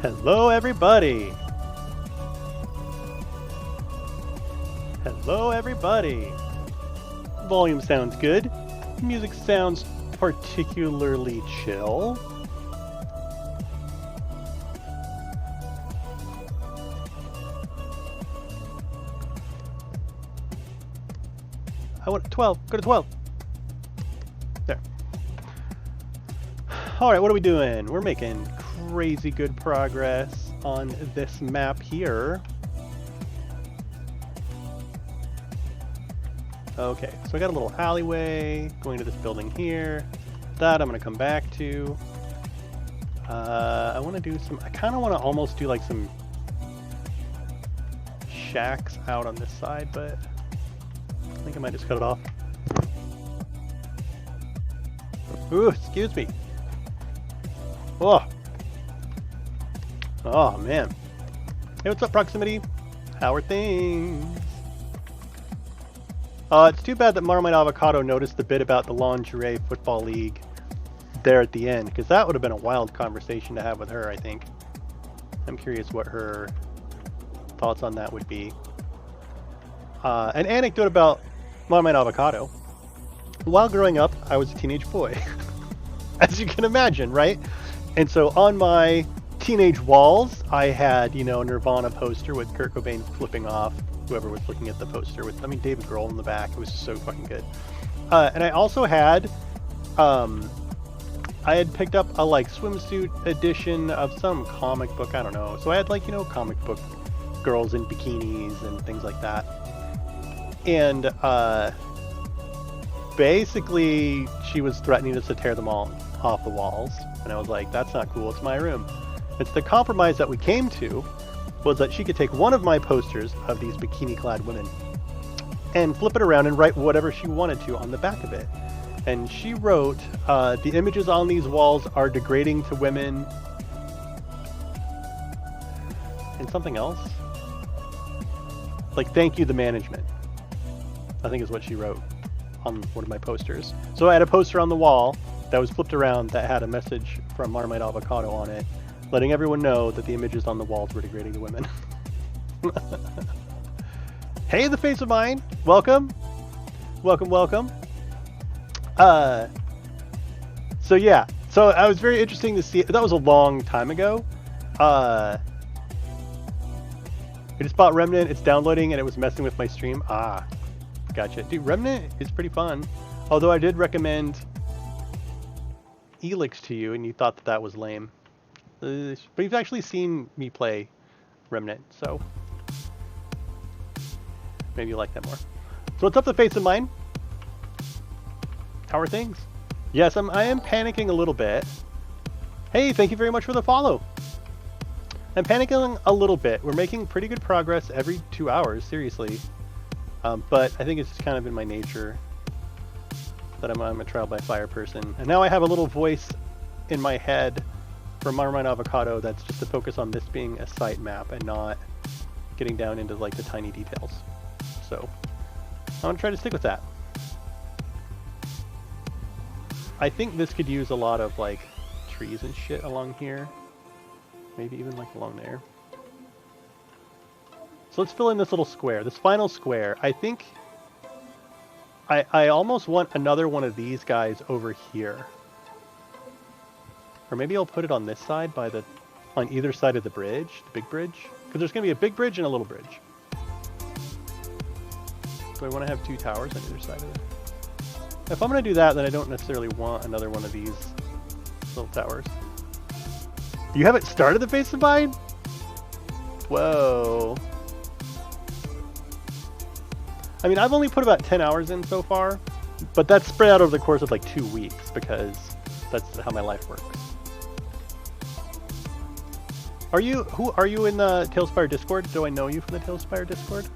Hello, everybody. Hello, everybody. Volume sounds good. Music sounds particularly chill. I want 12. Go to 12. There. Alright, what are we doing? We're making crazy good progress on this map here. Okay, so I got a little alleyway going to this building here. That I'm going to come back to. I want to do some... I kind of want to almost do like some shacks out on this side, but I think I might just cut it off. Ooh, excuse me. Oh. Oh, man. Hey, what's up, Proximity? How are things? It's too bad that Marmite Avocado noticed the bit about the lingerie football league there at the end, because that would have been a wild conversation to have with her, I think. I'm curious what her thoughts on that would be. An anecdote about Marmite Avocado. While growing up, I was a teenage boy. As you can imagine, right? And so on my teenage walls, I had, you know, a Nirvana poster with Kurt Cobain flipping off whoever was looking at the poster with, I mean, David Grohl in the back. It was so fucking good. And I also had, I had picked up a like swimsuit edition of some comic book. I don't know. So I had like, you know, comic book girls in bikinis and things like that. And basically she was threatening us to tear them all off the walls. And I was like, that's not cool. It's my room. It's the compromise that we came to was that she could take one of my posters of these bikini-clad women and flip it around and write whatever she wanted to on the back of it. And she wrote, the images on these walls are degrading to women. And something else. Like, thank you, the management. I think is what she wrote on one of my posters. So I had a poster on the wall that was flipped around that had a message from Marmite Avocado on it, letting everyone know that the images on the walls were degrading to women. Hey, the face of mine. Welcome. Welcome, welcome. So yeah. So I was very interesting to see. That was a long time ago. I just bought Remnant. It's downloading and it was messing with my stream. Ah, gotcha. Dude, Remnant is pretty fun. Although I did recommend Elix to you and you thought that that was lame. But you've actually seen me play Remnant, so maybe you like that more. So what's up, the face of mine? How are things? Yes, I am panicking a little bit. Hey, thank you very much for the follow. I'm panicking a little bit. We're making pretty good progress every 2 hours, seriously. But I think it's just kind of in my nature that I'm a trial by fire person. And now I have a little voice in my head for Marmite Avocado that's just to focus on this being a site map and not getting down into like the tiny details. So I'm gonna try to stick with that. I think this could use a lot of like trees and shit along here. Maybe even like along there. So let's fill in this little square, this final square. I think I almost want another one of these guys over here. Or maybe I'll put it on this side on either side of the bridge, the big bridge. Because there's going to be a big bridge and a little bridge. So I want to have two towers on either side of it. If I'm going to do that, then I don't necessarily want another one of these little towers. You haven't started the face of mine? Whoa. I mean, I've only put about 10 hours in so far. But that's spread out over the course of like 2 weeks because that's how my life works. Are you in the TaleSpire Discord? Do I know you from the TaleSpire Discord?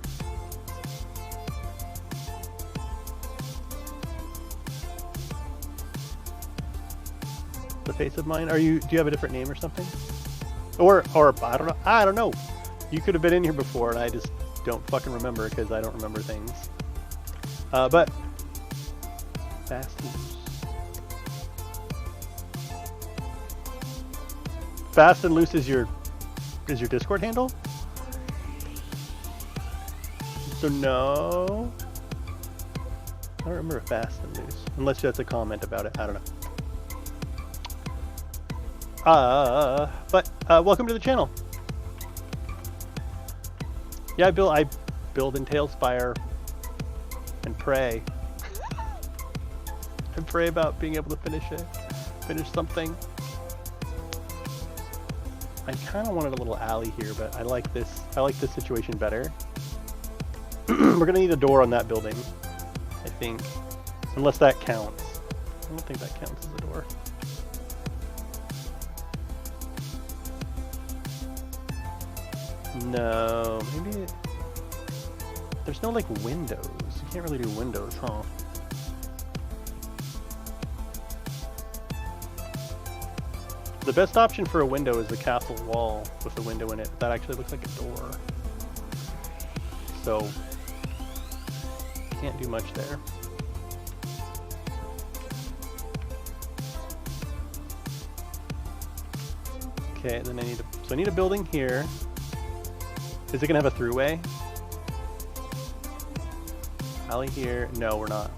The face of mine? Do you have a different name or something? Or I don't know. You could have been in here before and I just don't fucking remember because I don't remember things. But fast and loose. Fast and loose is your is your Discord handle? So no. I don't remember fast and loose. Unless that's a comment about it. I don't know. But welcome to the channel. Yeah, I build in TaleSpire and pray. And pray about being able to finish something. I kind of wanted a little alley here, but I like this situation better. We're gonna need a door on that building, I think, unless that counts. I don't think that counts as a door. No, maybe there's no like windows. You can't really do windows, huh? The best option for a window is the castle wall with the window in it. That actually looks like a door. So, can't do much there. Okay, and then I need a building here. Is it gonna have a throughway? Alley here? No, we're not.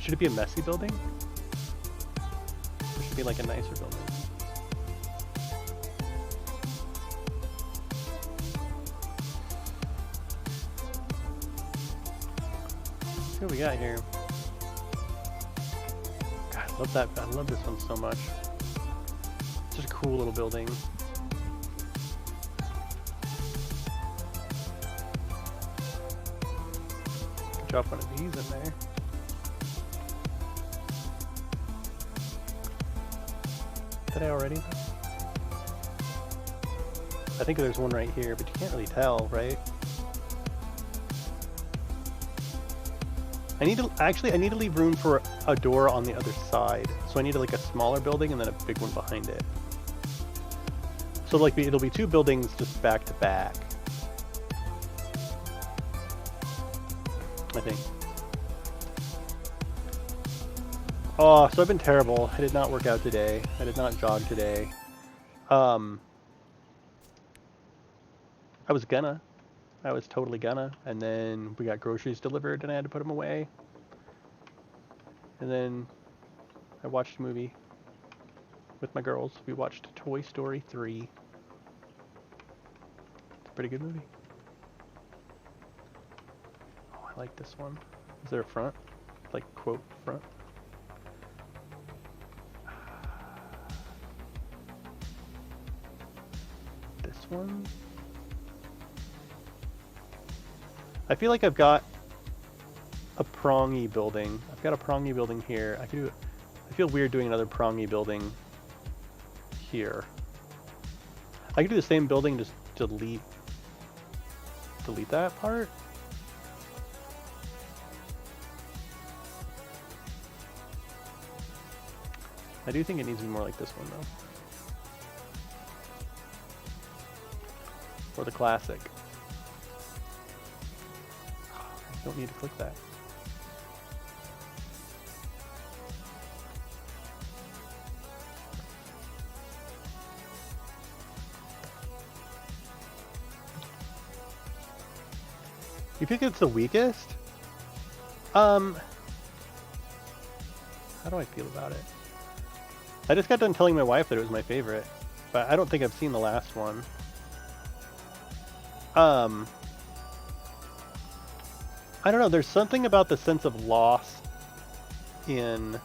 Should it be a messy building? It should be like a nicer building. See what we got here. God, I love that. I love this one so much. It's just a cool little building. Drop one of these in there. Did I already? I think there's one right here, but you can't really tell, right? I need to leave room for a door on the other side. So I need like a smaller building and then a big one behind it. So like it'll be two buildings just back to back. I think. Oh, so I've been terrible. I did not work out today. I did not jog today. I was totally gonna, and then we got groceries delivered and I had to put them away. And then I watched a movie with my girls. We watched Toy Story 3. It's a pretty good movie. Oh, I like this one. Is there a front? Like, quote, front? This one? I feel like I've got a prongy building. I've got a prongy building here. I feel weird doing another prongy building here. I could do the same building, just delete that part. I do think it needs to be more like this one though. Or the classic. Don't need to click that. You think it's the weakest? How do I feel about it? I just got done telling my wife that it was my favorite, but I don't think I've seen the last one. I don't know, there's something about the sense of loss in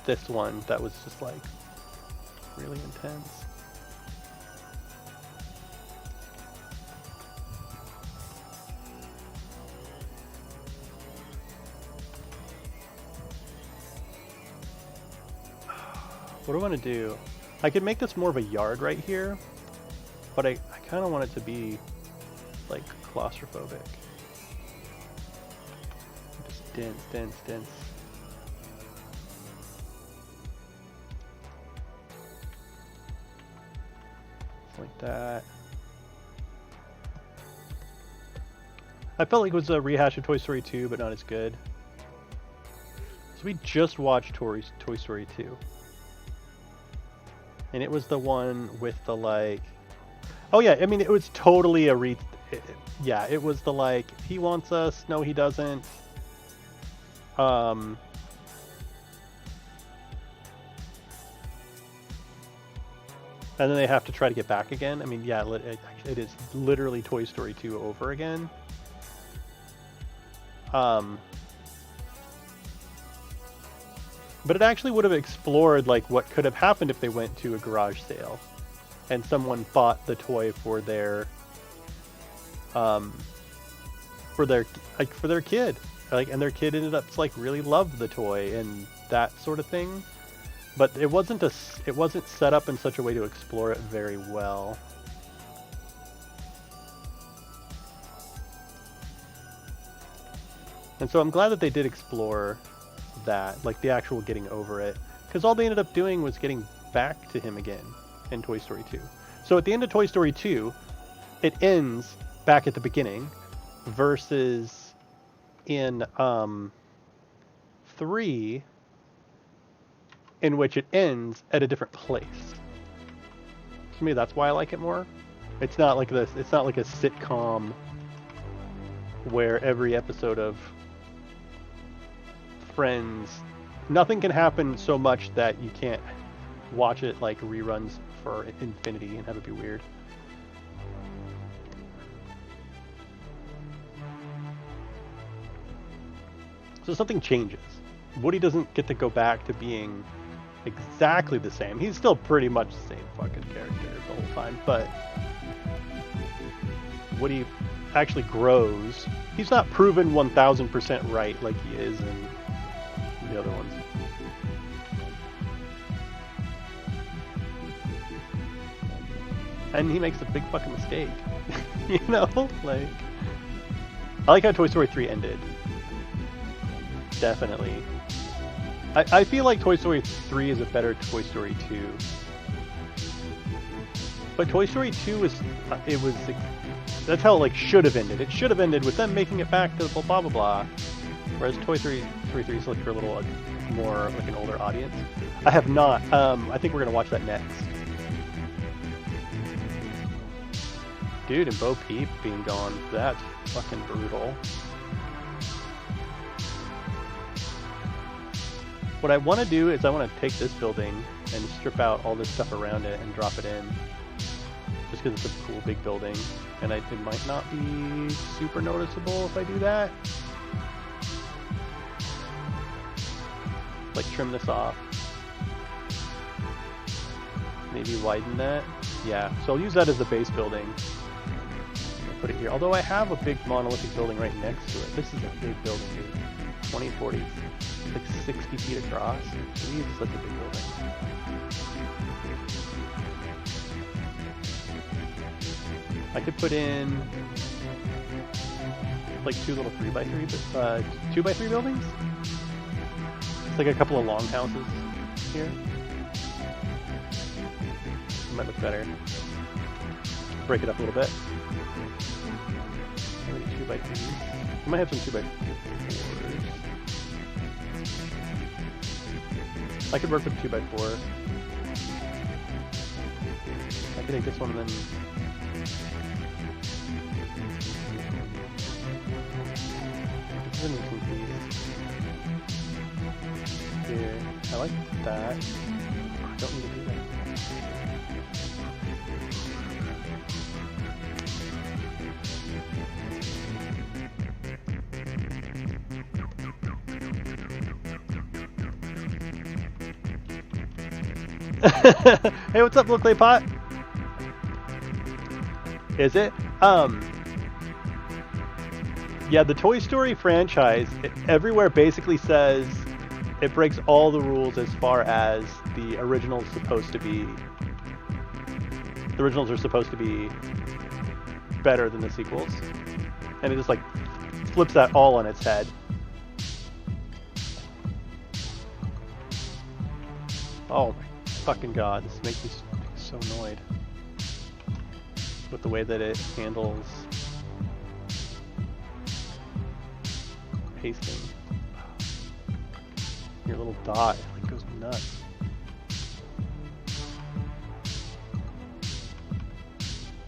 this one that was just like really intense. What do I want to do? I could make this more of a yard right here, but I kind of want it to be like claustrophobic. Just dense. Like that. I felt like it was a rehash of Toy Story 2, but not as good. So we just watched Toy Story 2. And it was the one with the like... Oh yeah, I mean, it was totally a yeah, it was the like, he wants us, no he doesn't. And then they have to try to get back again. I mean, yeah, it is literally Toy Story 2 over again. But it actually would have explored like what could have happened if they went to a garage sale and someone bought the toy for their kid, like, and their kid ended up like really loved the toy and that sort of thing. But it wasn't set up in such a way to explore it very well. And so I'm glad that they did explore that, like the actual getting over it, because all they ended up doing was getting back to him again in Toy Story 2. So at the end of Toy Story 2, it ends back at the beginning, versus in 3, in which it ends at a different place. To me, that's why I like it more. It's not like this. It's not like a sitcom where every episode of Friends, nothing can happen so much that you can't watch it like reruns for infinity and have it be weird. So something changes. Woody doesn't get to go back to being exactly the same. He's still pretty much the same fucking character the whole time, but Woody actually grows. He's not proven 1000% right like he is in the other ones. And he makes a big fucking mistake. You know? Like, I like how Toy Story 3 ended. Definitely. I feel like Toy Story 3 is a better Toy Story 2. But Toy Story 2 was... that's how it like should have ended. It should have ended with them making it back to blah blah blah. Whereas Toy Story 3 is like for a little more like an older audience. I have not. I think we're gonna watch that next. Dude, and Bo Peep being gone, that's fucking brutal. What I want to do is I want to take this building and strip out all this stuff around it and drop it in. Just because it's a cool big building. And it might not be super noticeable if I do that. Like trim this off. Maybe widen that. Yeah, so I'll use that as the base building. I'll put it here. Although I have a big monolithic building right next to it. This is a big building, dude. 20, 40, like 60 feet across. To me, it's such a big building. I could put in like 2 little 3x3, 2x3 buildings. It's like a couple of long houses here. It might look better. Break it up a little bit. Maybe 2x3s. I might have some 2x4s. I could work with 2x4. I could take this one and then. Here. I like that. I don't need to do that. Hey, what's up, little clay pot? Is it? Yeah, the Toy Story franchise, everywhere basically says it breaks all the rules as far as the original's supposed to be. The originals are supposed to be better than the sequels. And it just like flips that all on its head. Oh my fucking god, this makes me so annoyed with the way that it handles pasting. Your little dot like goes nuts.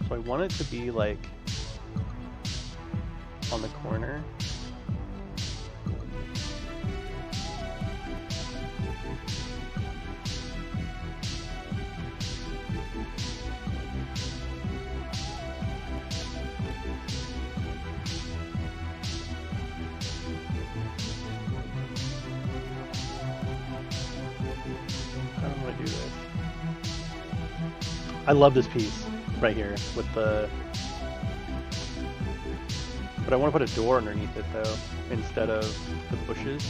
So I want it to be like on the corner. How do I do this? I love this piece right here with the... But I want to put a door underneath it though, instead of the bushes.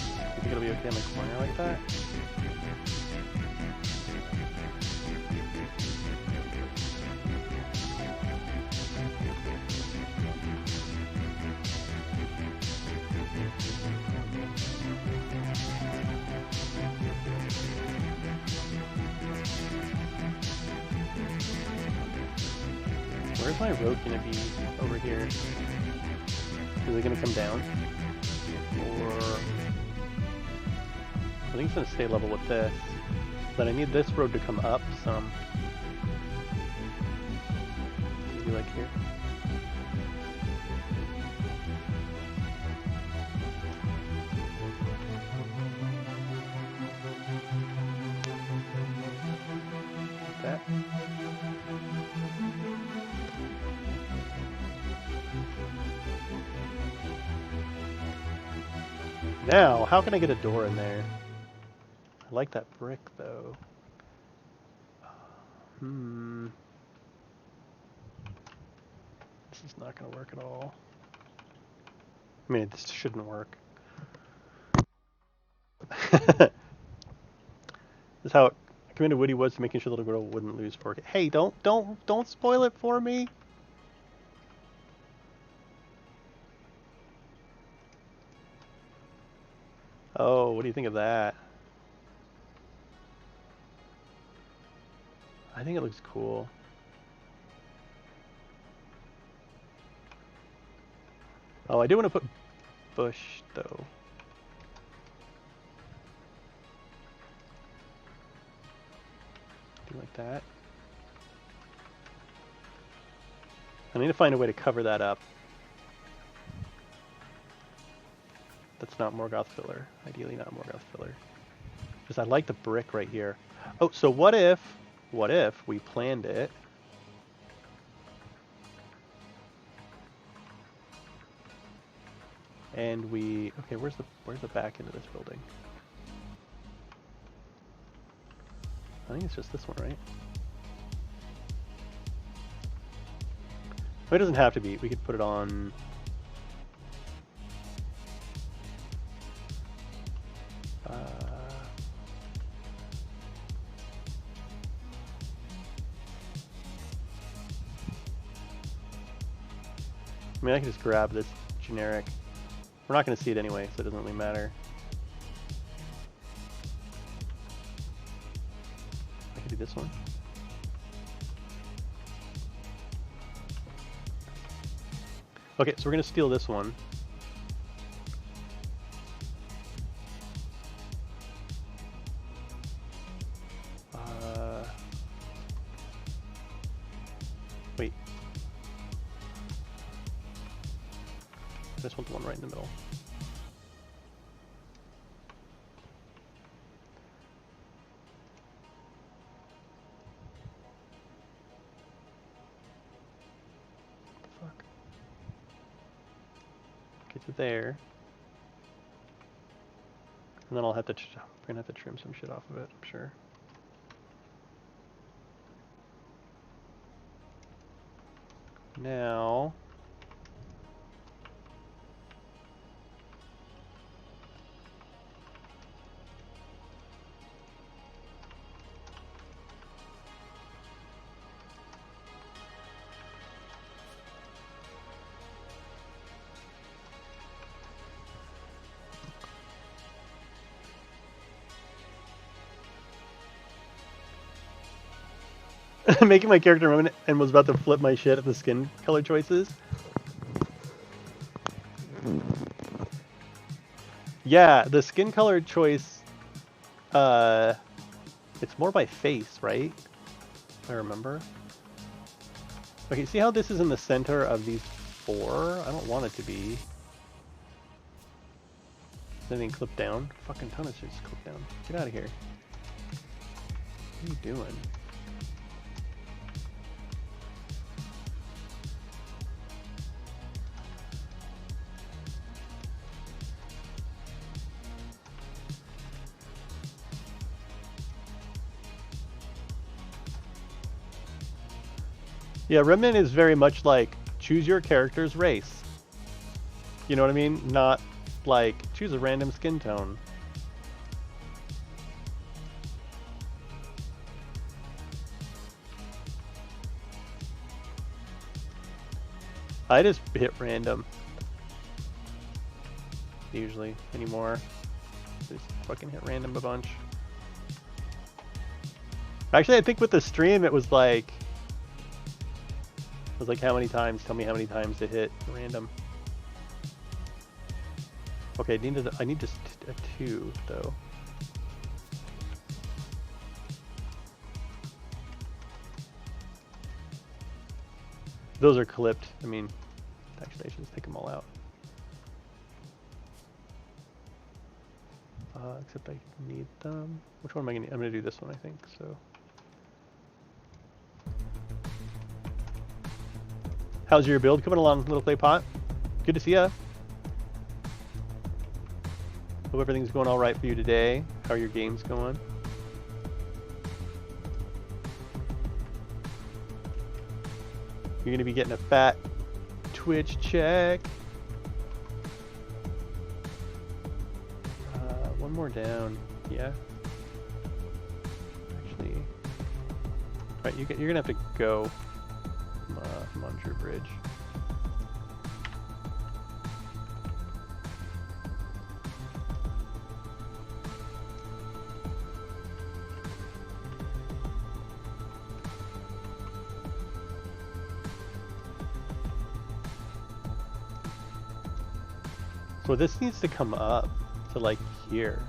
You think it'll be okay in the corner like that? Where's my road gonna be over here? Is it gonna come down? Or... I think it's gonna stay level with this. But I need this road to come up some. Maybe like here. Like that. Now, how can I get a door in there? I like that brick, though. This is not going to work at all. I mean, this shouldn't work. This is how Commander Woody was making sure the little girl wouldn't lose 4K. Hey, don't spoil it for me. Oh, what do you think of that? I think it looks cool. Oh, I do want to put bush, though. Do like that. I need to find a way to cover that up. That's not Morgoth filler. Ideally not Morgoth filler. Because I like the brick right here. Oh, so what if we planned it? And we... Okay, where's the back end of this building? I think it's just this one, right? Oh, it doesn't have to be. We could put it on... I mean, I can just grab this generic. We're not going to see it anyway, so it doesn't really matter. I can do this one. Okay, so we're going to steal this one. Wait. I just want the one right in the middle. What the fuck? Get to there. And then I'll have to, we're gonna have to trim some shit off of it, I'm sure. Now... making my character moment and was about to flip my shit at the skin color choices. Yeah, the skin color choice, it's more by face, right? if I remember. Okay, see how this is in the center of these 4? I don't want it to be. Anything clipped down? Fucking ton of shit's clipped down. Get out of here. What are you doing? Yeah, Remnant is very much like, choose your character's race. You know what I mean? Not like, choose a random skin tone. I just hit random. Usually, anymore. Just fucking hit random a bunch. Actually, I think with the stream, it was like how many times? Tell me how many times to hit random. Okay, I need just a 2 though. Those are clipped. I mean, actually, I should just take them all out. Except I need them. Which one am I gonna? I'm gonna do this one, I think. So. How's your build coming along, Little Clay Pot? Good to see ya. Hope everything's going all right for you today. How are your games going? You're gonna be getting a fat Twitch check. One more down. Yeah. Actually, right. You're gonna have to go. Muncher Bridge. So this needs to come up to like here.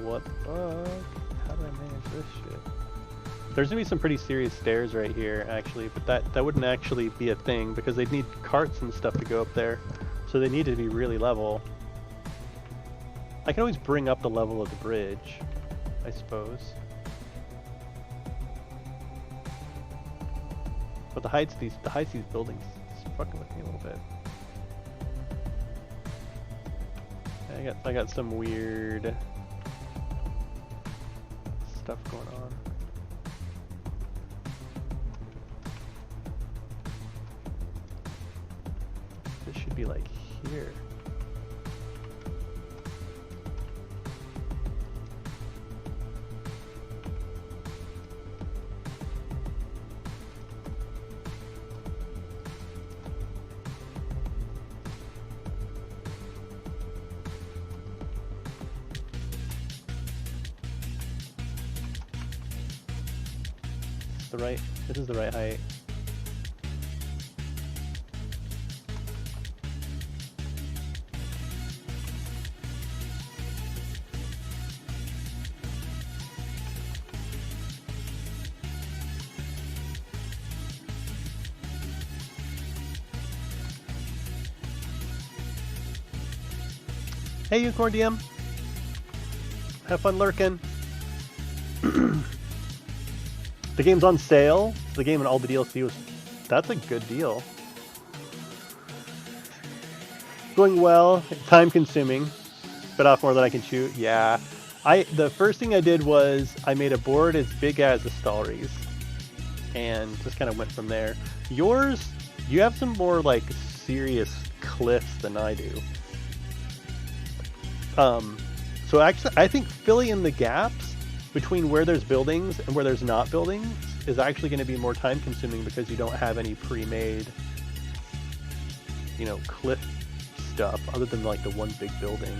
What the fuck? How do I manage this shit? There's gonna be some pretty serious stairs right here, actually, but that wouldn't actually be a thing because they'd need carts and stuff to go up there, so they need to be really level. I can always bring up the level of the bridge, I suppose. But the heights of these buildings is fucking with me a little bit. I got some weird stuff going on. This should be like here. This is the right height. Hey, Unicorn DM. Have fun lurking. The game's on sale. The game and all the DLC was... That's a good deal. Going well. Time consuming. Bit off more than I can chew. Yeah. The first thing I did was I made a board as big as Istallri's. And just kind of went from there. Yours, you have some more like serious cliffs than I do. So actually, I think filling in the gaps between where there's buildings and where there's not buildings is actually going to be more time consuming because you don't have any pre-made, cliff stuff other than like the one big building.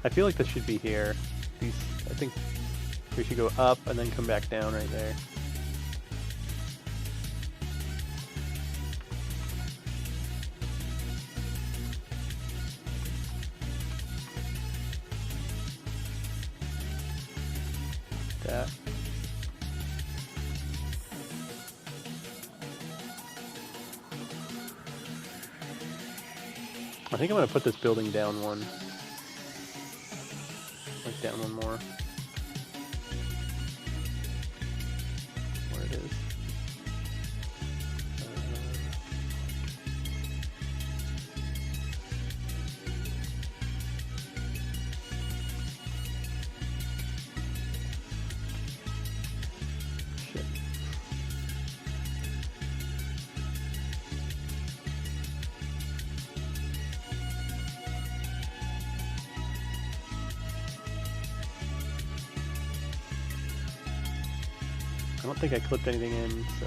I feel like this should be here. I think we should go up and then come back down right there. That. I think I'm going to put this building down one. Like down one more. Where it is. Shit. I don't think I clipped anything in, so.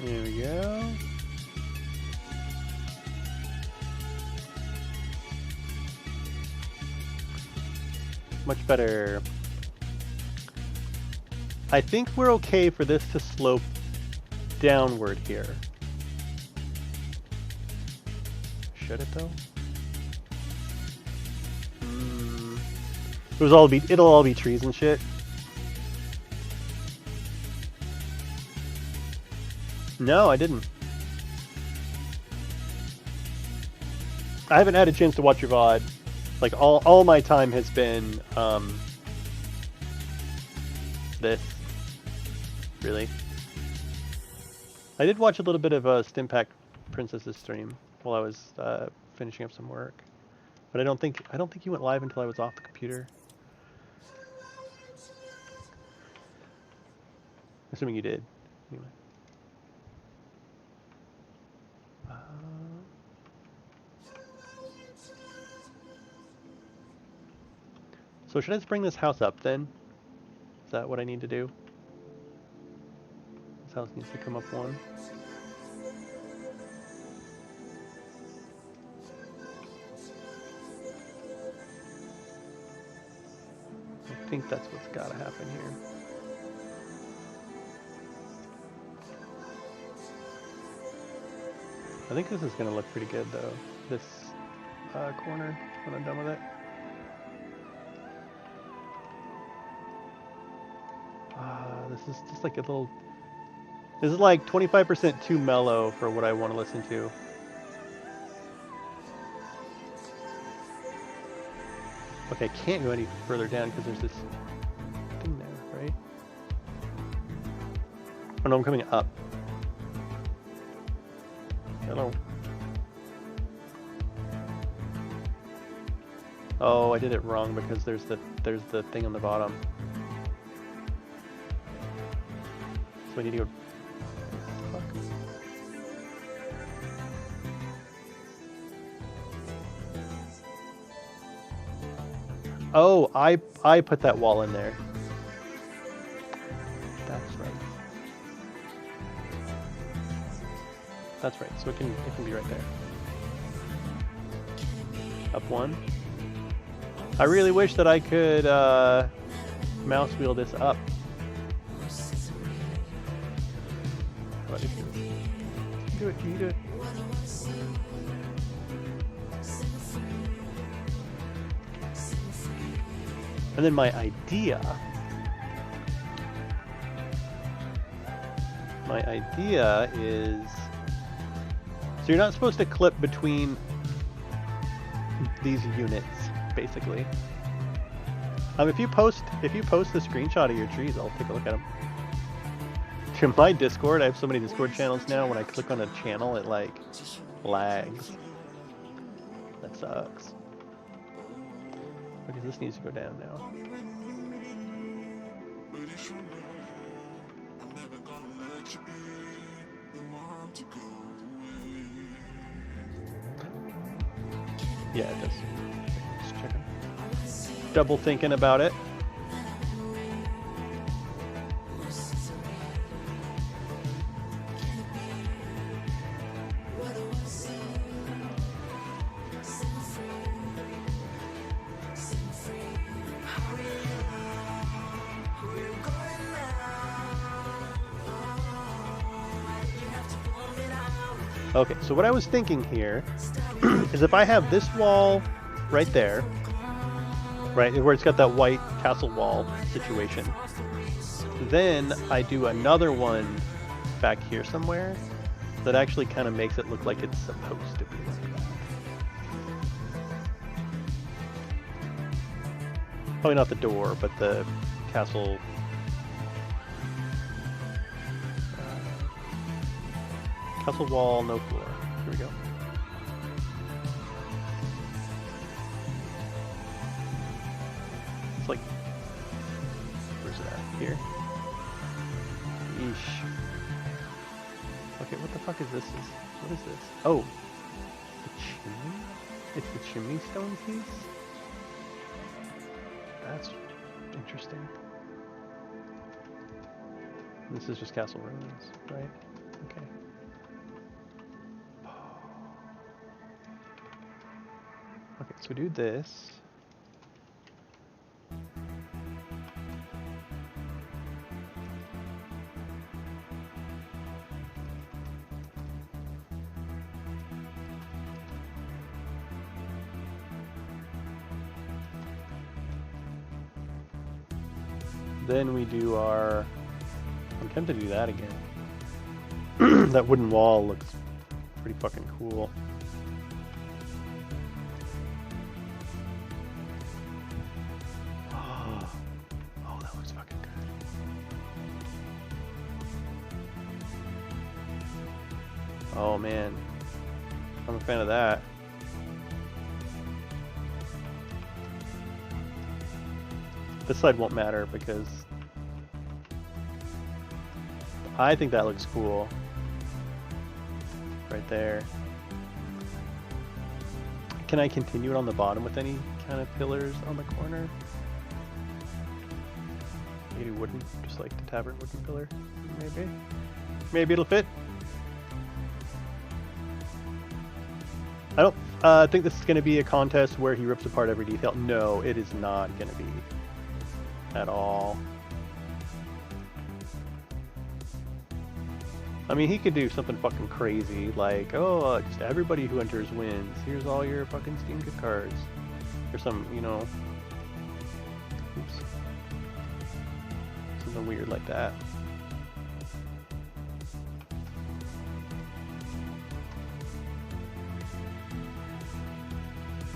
There we go. Much better. I think we're okay for this to slope downward here. Should it though? It'll all be trees and shit. No, I didn't. I haven't had a chance to watch your VOD. Like all my time has been this. Really. I did watch a little bit of Stimpack Princess's stream while I was finishing up some work. But I don't think you went live until I was off the computer. Assuming you did. Anyway. So should I just bring this house up then? Is that what I need to do? This house needs to come up one. I think that's what's got to happen here. I think this is going to look pretty good though, this corner, when I'm done with it. This is just like a little... This is like 25% too mellow for what I want to listen to. Okay, I can't go any further down because there's this thing there, right? Oh no, I'm coming up. Hello. Oh, I did it wrong because there's the thing on the bottom. So I need to go. Fuck. Oh, I put that wall in there. That's right. That's right. So it can be right there. Up one. I really wish that I could mouse wheel this up. Do it, you do it. And then my idea is, so you're not supposed to clip between these units, basically. If you post the screenshot of your trees, I'll take a look at them. To my Discord, I have so many Discord channels now, when I click on a channel, it like lags. That sucks. Because this needs to go down now. Yeah, it does. Just checking. Double thinking about it. Okay, so what I was thinking here is if I have this wall right there, right, where it's got that white castle wall situation, then I do another one back here somewhere that actually kind of makes it look like it's supposed to be like that. Probably not the door, but the castle. Castle wall, no floor. Here we go. It's like, where's it at? Here? Yeesh. Okay, what the fuck is this? What is this? Oh, the chimney? It's the chimney stone piece? That's interesting. This is just castle ruins, right? Okay. Okay, so do this. Then we do our... I'm tempted to do that again. That wooden wall looks pretty fucking cool. Oh, that looks fucking good. Oh man, I'm a fan of that. This side won't matter because I think that looks cool. Right there. Can I continue it on the bottom with any kind of pillars on the corner? Maybe wooden, just like the tavern wooden pillar. Maybe. Maybe it'll fit. I don't think this is going to be a contest where he rips apart every detail. No, it is not going to be. At all. I mean, he could do something fucking crazy, like, oh, just everybody who enters wins. Here's all your fucking Steam gift cards. Or some, you know... Oops. Something weird like that.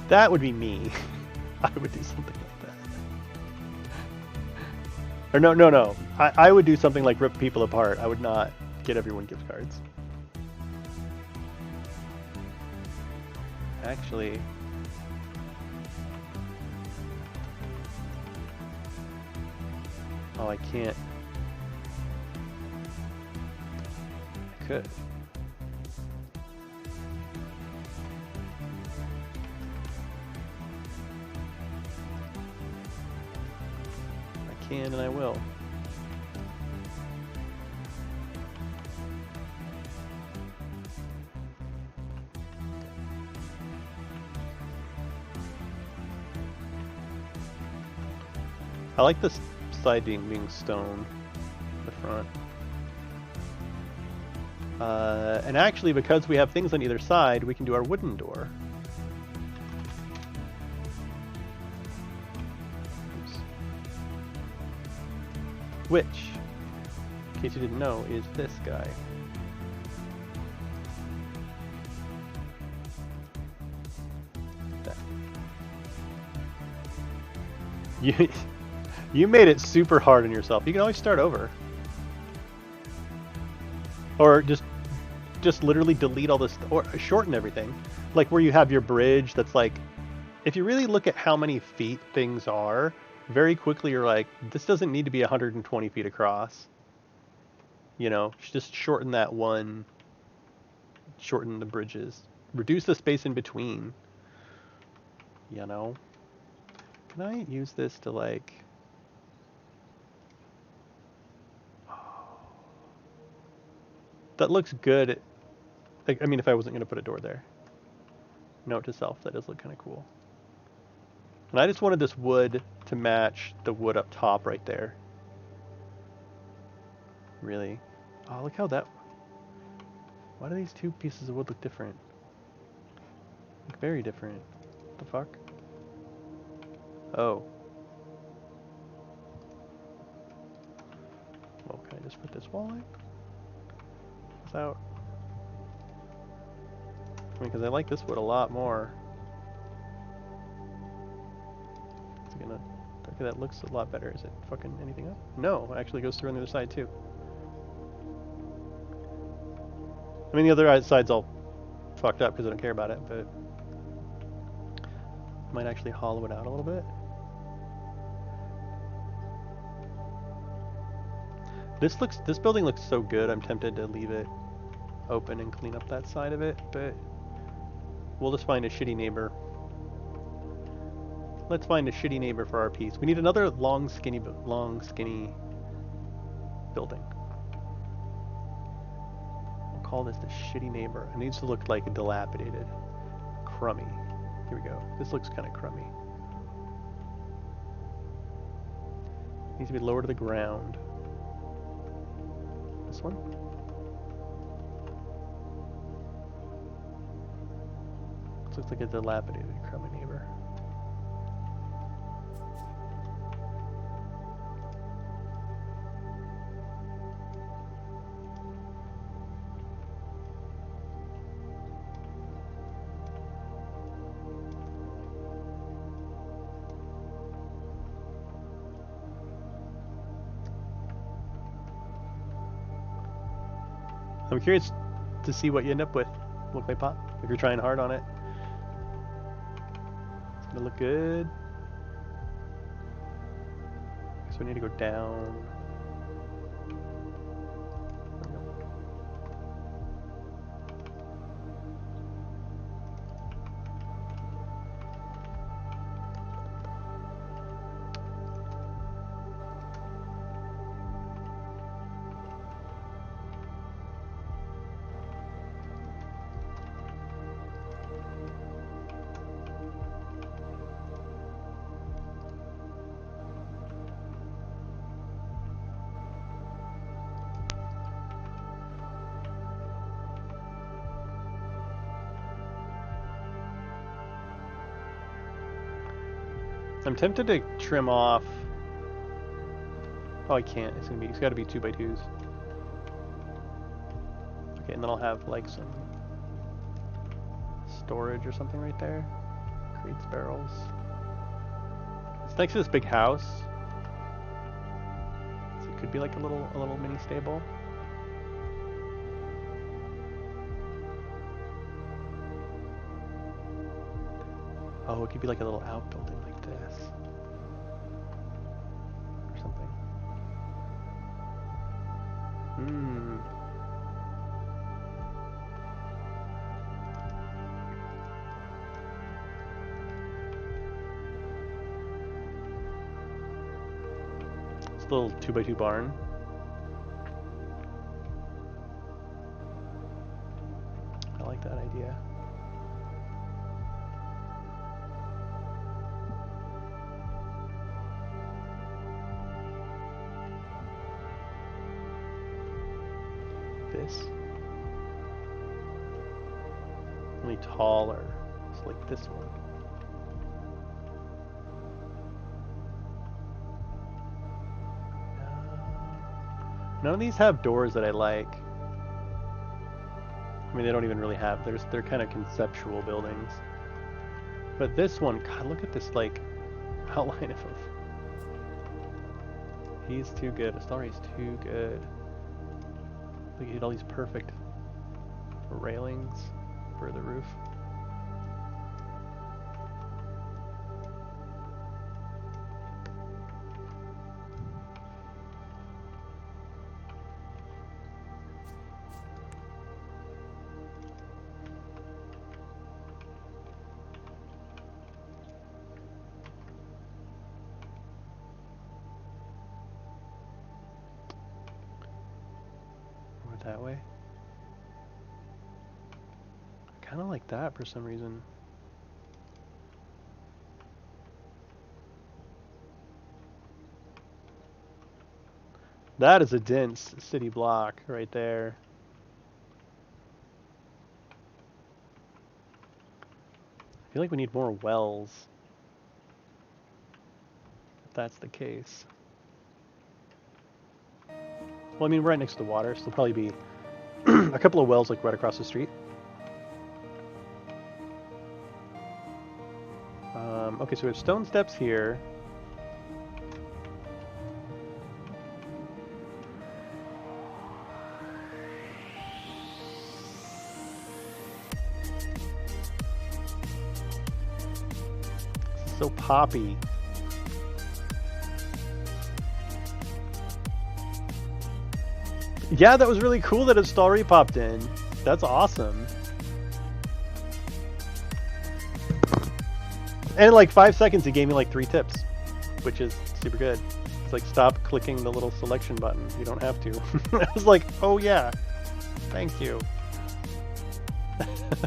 That would be me. I would do something like that. Or no. I would do something like rip people apart. I would not get everyone gift cards. Actually... Oh, I can't. I could. I can and I will. I like this side being stone, the front. And actually, because we have things on either side, we can do our wooden door. Oops. Which, in case you didn't know, is this guy. That. You made it super hard on yourself. You can always start over. Or just literally delete all this, or shorten everything. Like where you have your bridge that's like, if you really look at how many feet things are, very quickly you're like, this doesn't need to be 120 feet across. You know, just shorten that one, shorten the bridges. Reduce the space in between. You know? Can I use this to like... That looks good. Like, I mean, if I wasn't going to put a door there. Note to self, that does look kind of cool. And I just wanted this wood to match the wood up top right there. Really. Oh, look how that... Why do these two pieces of wood look different? Like very different. What the fuck? Oh. Well, can I just put this wall in? Without... I mean, because I like this wood a lot more. It's gonna... Okay, that looks a lot better. Is it fucking anything up? No, it actually goes through on the other side too. I mean, the other side's all fucked up because I don't care about it, but... Might actually hollow it out a little bit. This building looks so good, I'm tempted to leave it open and clean up that side of it, but we'll just find a shitty neighbor. Let's find a shitty neighbor for our piece. We need another long, skinny building. We'll call this the shitty neighbor. It needs to look like dilapidated. Crummy. Here we go. This looks kind of crummy. Needs to be lower to the ground. This one? This looks like a dilapidated, crummy neighbor. I'm curious to see what you end up with. Look like pop. If you're trying hard on it. It's gonna look good. So we need to go down. I'm tempted to trim off. Oh, I can't. It's got to be 2x2s. Okay, and then I'll have like some storage or something right there. Creates barrels. It's next to this big house, so it could be like a little mini stable. Oh, it could be like a little outbuilding like this. Or something. It's a little 2x2 barn. I like that idea. This. Only taller. It's like this one. None of these have doors that I like. I mean, they don't even really have. They're kind of conceptual buildings. But this one, God, look at this like outline of him. He's too good. Istallri's too good. Look, he had all these perfect railings for the roof. That way. I kind of like that for some reason. That is a dense city block right there. feel like we need more wells. If that's the case. Well, I mean, we're right next to the water, so there'll probably be a couple of wells like right across the street. Okay, so we have stone steps here. This is so poppy. Yeah, that was really cool that Istallri popped in. That's awesome. And in like 5 seconds, he gave me like 3 tips, which is super good. It's like, stop clicking the little selection button. You don't have to. I was like, oh yeah, thank you.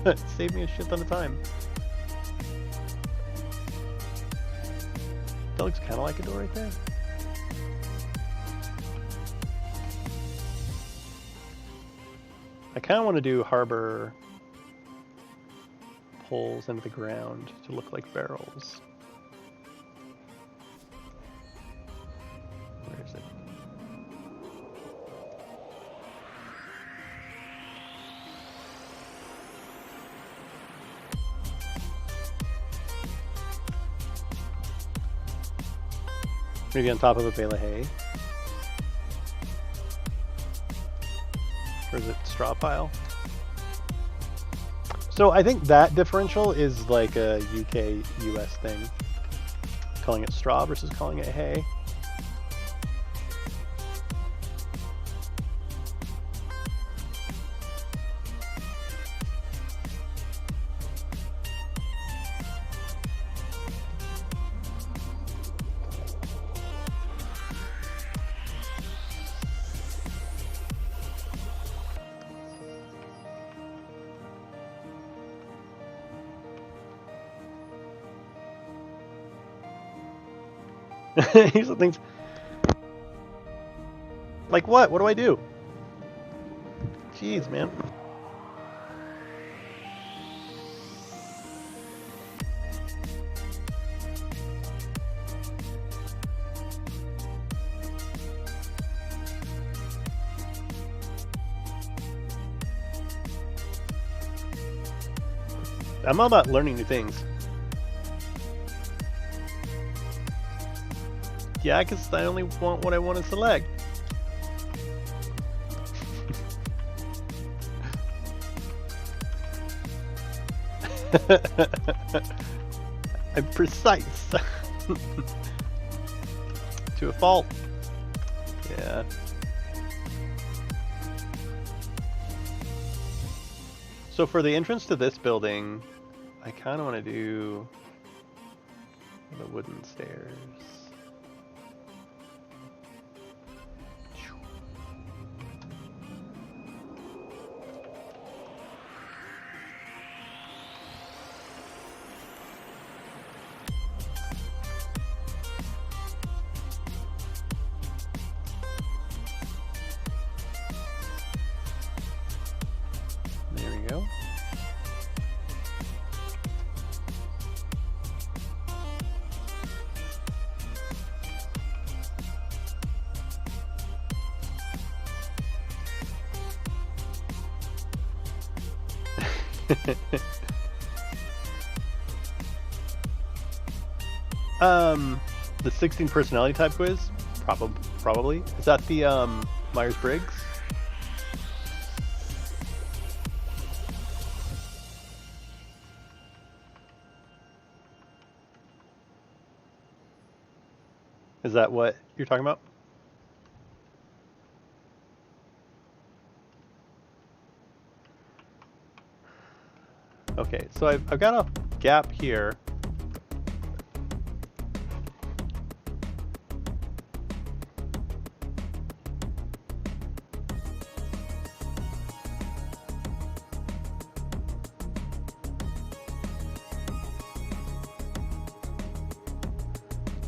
It saved me a shit ton of time. That looks kind of like a door right there. I kind of want to do harbor holes into the ground to look like barrels. Where is it? Maybe on top of a bale of hay. Or is it straw pile? So I think that differential is like a UK-US thing. Calling it straw versus calling it hay. Here's the things. Like what? What do I do? Jeez, man. I'm all about learning new things. Yeah, because I only want what I want to select. I'm precise. To a fault. Yeah. So for the entrance to this building, I kind of want to do the wooden stairs. The 16 personality type quiz? Probably. Is that the Myers-Briggs? Is that what you're talking about? Okay, so I've got a gap here.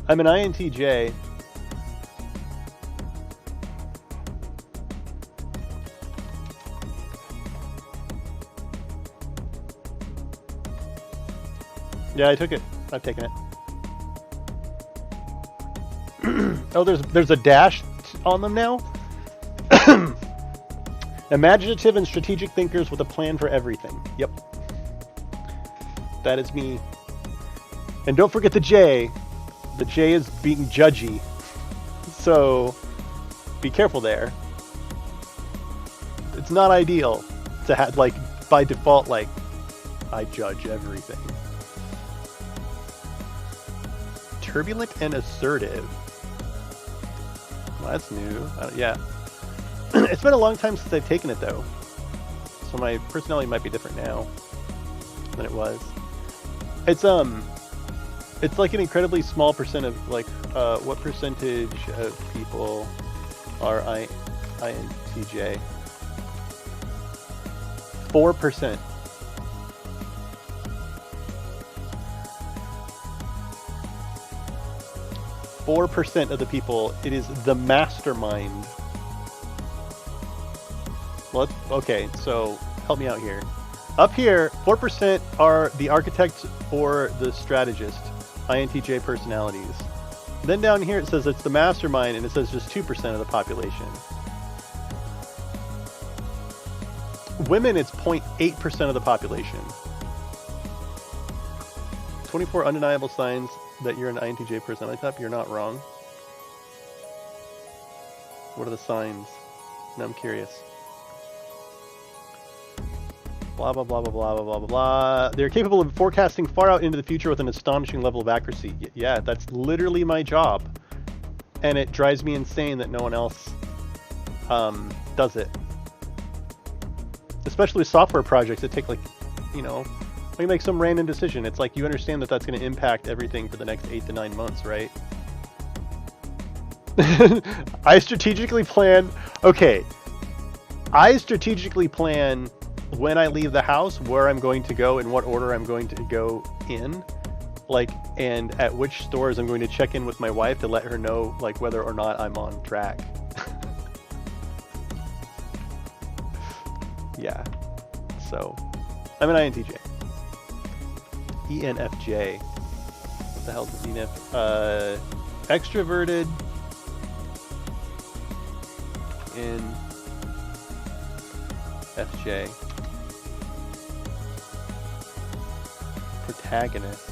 I'm an INTJ. Yeah, I took it. I've taken it. Oh, there's a dash on them now? Imaginative and strategic thinkers with a plan for everything. Yep. That is me. And don't forget the J. The J is being judgy. So, be careful there. It's not ideal to have, like, by default, like, I judge everything. Turbulent and assertive. Well, that's new. Yeah. It's been a long time since I've taken it, though. So my personality might be different now than it was. It's like an incredibly small percent of, like, what percentage of people are INTJ? 4%. 4% of the people, it is the mastermind. Well, okay, so help me out here. Up here, 4% are the architect or the strategist, INTJ personalities. Then down here it says it's the mastermind, and it says just 2% of the population. Women, it's 0.8% of the population. 24 undeniable signs that you're an INTJ personality type. You're not wrong. What are the signs? Now I'm curious. Blah, blah, blah, blah, blah, blah, blah, blah. They're capable of forecasting far out into the future with an astonishing level of accuracy. Yeah, that's literally my job. And it drives me insane that no one else does it. Especially with software projects that take, like, you know, you make some random decision. It's like you understand that that's going to impact everything for the next 8 to 9 months, right? I strategically plan... Okay. I strategically plan when I leave the house where I'm going to go and what order I'm going to go in. Like, and at which stores I'm going to check in with my wife to let her know, like, whether or not I'm on track. Yeah. So, I'm an INTJ. ENFJ. What the hell is ENF? Extroverted in FJ. Protagonist.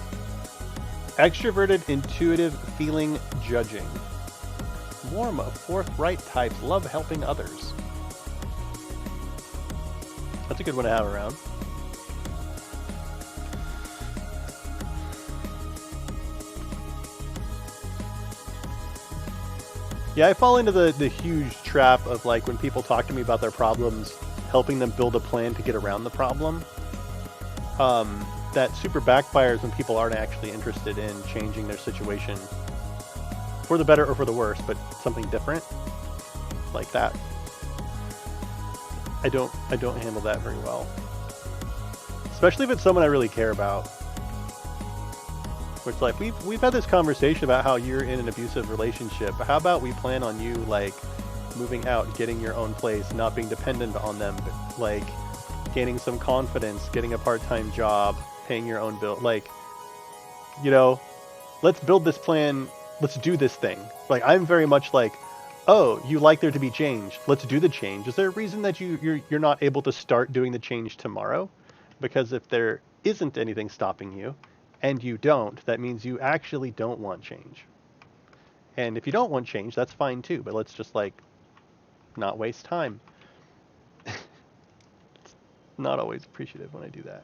Extroverted, intuitive, feeling, judging. Warm, forthright types, love helping others. That's a good one to have around. Yeah, I fall into the huge trap of, like, when people talk to me about their problems, helping them build a plan to get around the problem. That super backfires when people aren't actually interested in changing their situation for the better or for the worse, but something different like that. I don't handle that very well, especially if it's someone I really care about. Which, like, we've had this conversation about how you're in an abusive relationship. How about we plan on you, like, moving out, getting your own place, not being dependent on them, but, like, gaining some confidence, getting a part-time job, paying your own bill. Like, you know, let's build this plan. Let's do this thing. Like, I'm very much like, oh, you like there to be change. Let's do the change. Is there a reason that you're not able to start doing the change tomorrow? Because if there isn't anything stopping you, and you don't, that means you actually don't want change. And if you don't want change, that's fine too, but let's just, like, not waste time. It's not always appreciative when I do that.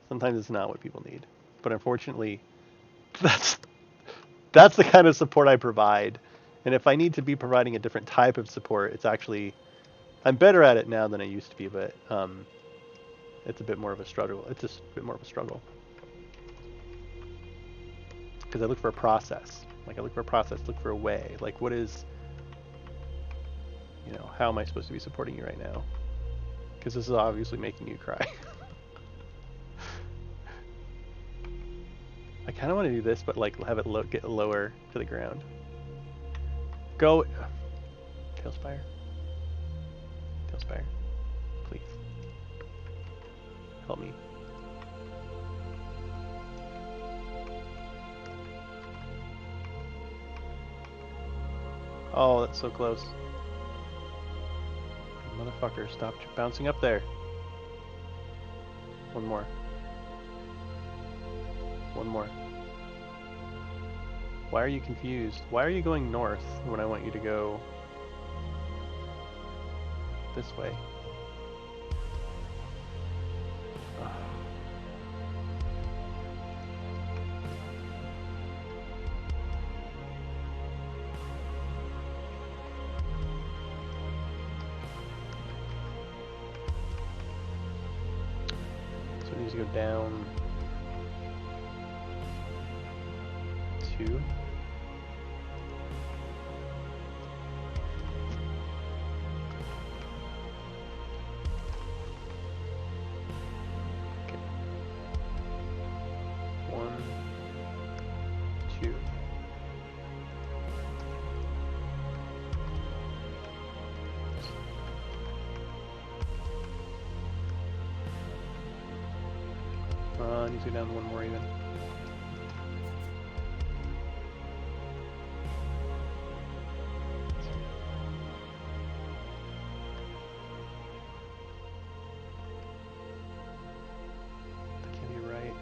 Sometimes it's not what people need. But unfortunately, that's the kind of support I provide. And if I need to be providing a different type of support, it's actually... I'm better at it now than I used to be, but... it's a bit more of a struggle. It's just a bit more of a struggle. Because I look for a process. Like, I look for a process, look for a way. Like, what is... You know, how am I supposed to be supporting you right now? Because this is obviously making you cry. I kind of want to do this, but, like, have it get lower to the ground. Go... TaleSpire. TaleSpire. Please. Help me. Oh, that's so close. Motherfucker, stop bouncing up there. One more. One more. Why are you confused? Why are you going north when I want you to go this way? So it needs to go down 2. Needs to go down 1 more even. That can't be right.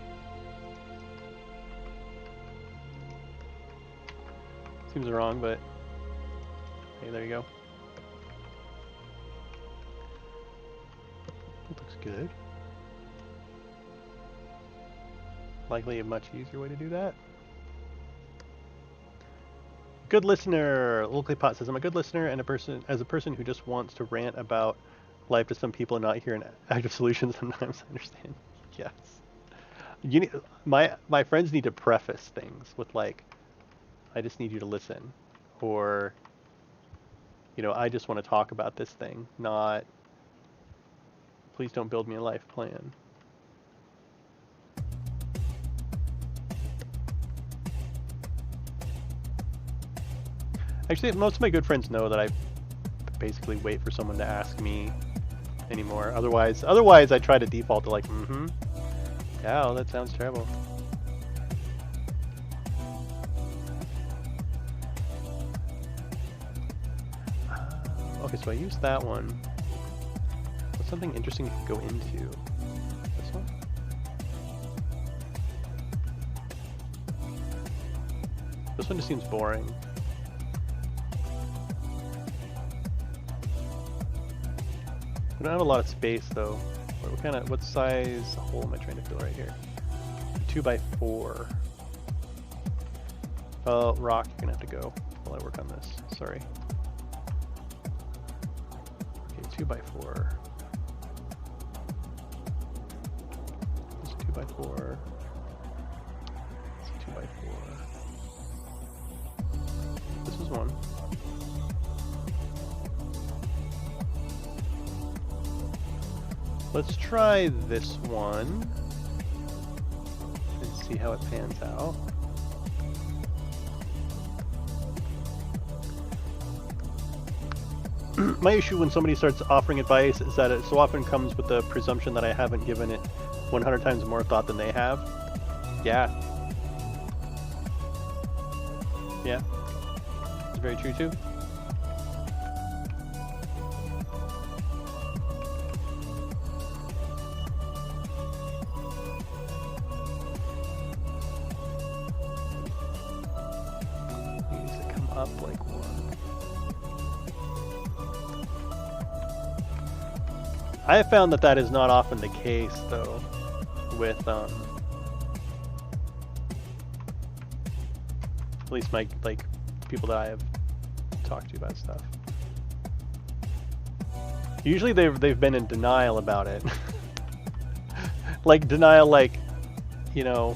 Seems wrong, but hey, there you go. That looks good. Likely a much easier way to do that. Good listener. Little Clay Pot says, I'm a good listener and a person who just wants to rant about life to some people and not hear an active solution sometimes. I understand. Yes. You need, my friends need to preface things with like, I just need you to listen. Or, you know, I just want to talk about this thing, not, please don't build me a life plan. Actually, most of my good friends know that I basically wait for someone to ask me anymore. Otherwise I try to default to like, yeah, well, that sounds terrible. Okay, so I used that one. What's something interesting you could go into? This one? This one just seems boring. We don't have a lot of space though. What size hole am I trying to fill right here? 2x4. Oh, rock, you're gonna have to go while I work on this. Sorry. Okay, 2x4. This 2x4. This 2x4. This is one. Let's try this one and see how it pans out. My issue when somebody starts offering advice is that it so often comes with the presumption that I haven't given it 100 times more thought than they have. Yeah. Yeah. It's very true too. Up like one. I have found that is not often the case though with at least my people that I have talked to about stuff. Usually they've been in denial about it. Like denial, like, you know,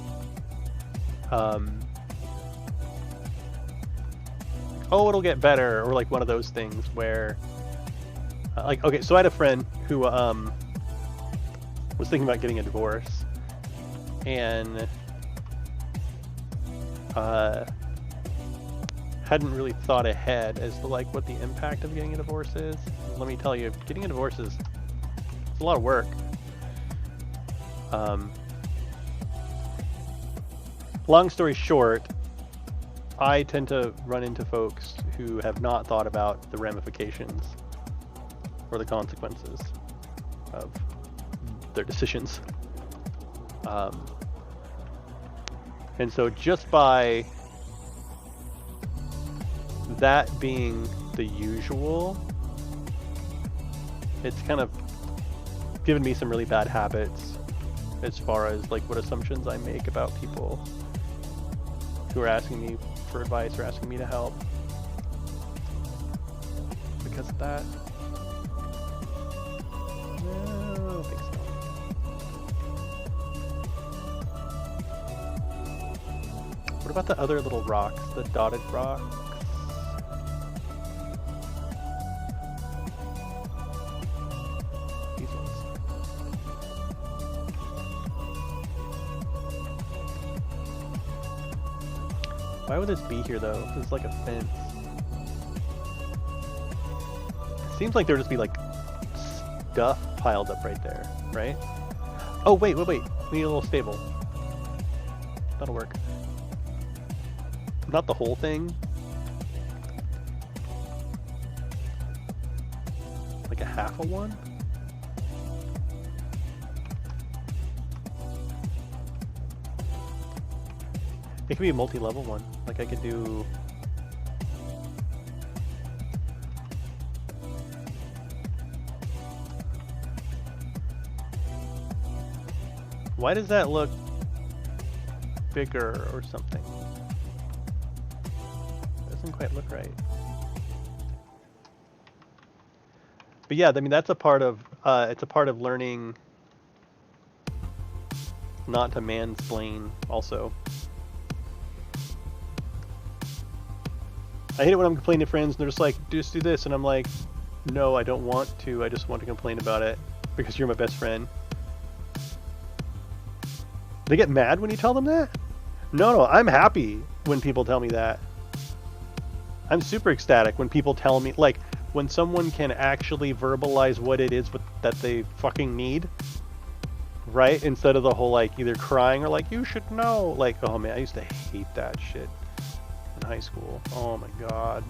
oh, it'll get better, or like one of those things where, like, okay, so I had a friend who was thinking about getting a divorce, and hadn't really thought ahead as to like what the impact of getting a divorce is. Let me tell you, getting a divorce is a lot of work. Long story short, I tend to run into folks who have not thought about the ramifications or the consequences of their decisions. And so just by that being the usual, it's kind of given me some really bad habits as far as like what assumptions I make about people who are asking me for advice or asking me to help because of that. No, I don't think so. What about the other little rocks, the dotted rocks? These ones. Why would this be here though? This is like a fence. It seems like there'd just be like stuff piled up right there, right? Oh wait. We need a little stable. That'll work. Not the whole thing. Like a half of one? It could be a multi-level one. Like I could do... Why does that look bigger or something? Doesn't quite look right. But yeah, I mean that's a part of it's a part of learning not to mansplain also. I hate it when I'm complaining to friends and they're just like, just do this, and I'm like, no, I don't want to. I just want to complain about it because you're my best friend. They get mad when you tell them that? No, I'm happy when people tell me that. I'm super ecstatic when people tell me, like, when someone can actually verbalize what it is that they fucking need, right? Instead of the whole, like, either crying or, like, you should know. Like, oh man, I used to hate that shit in high school. Oh my god.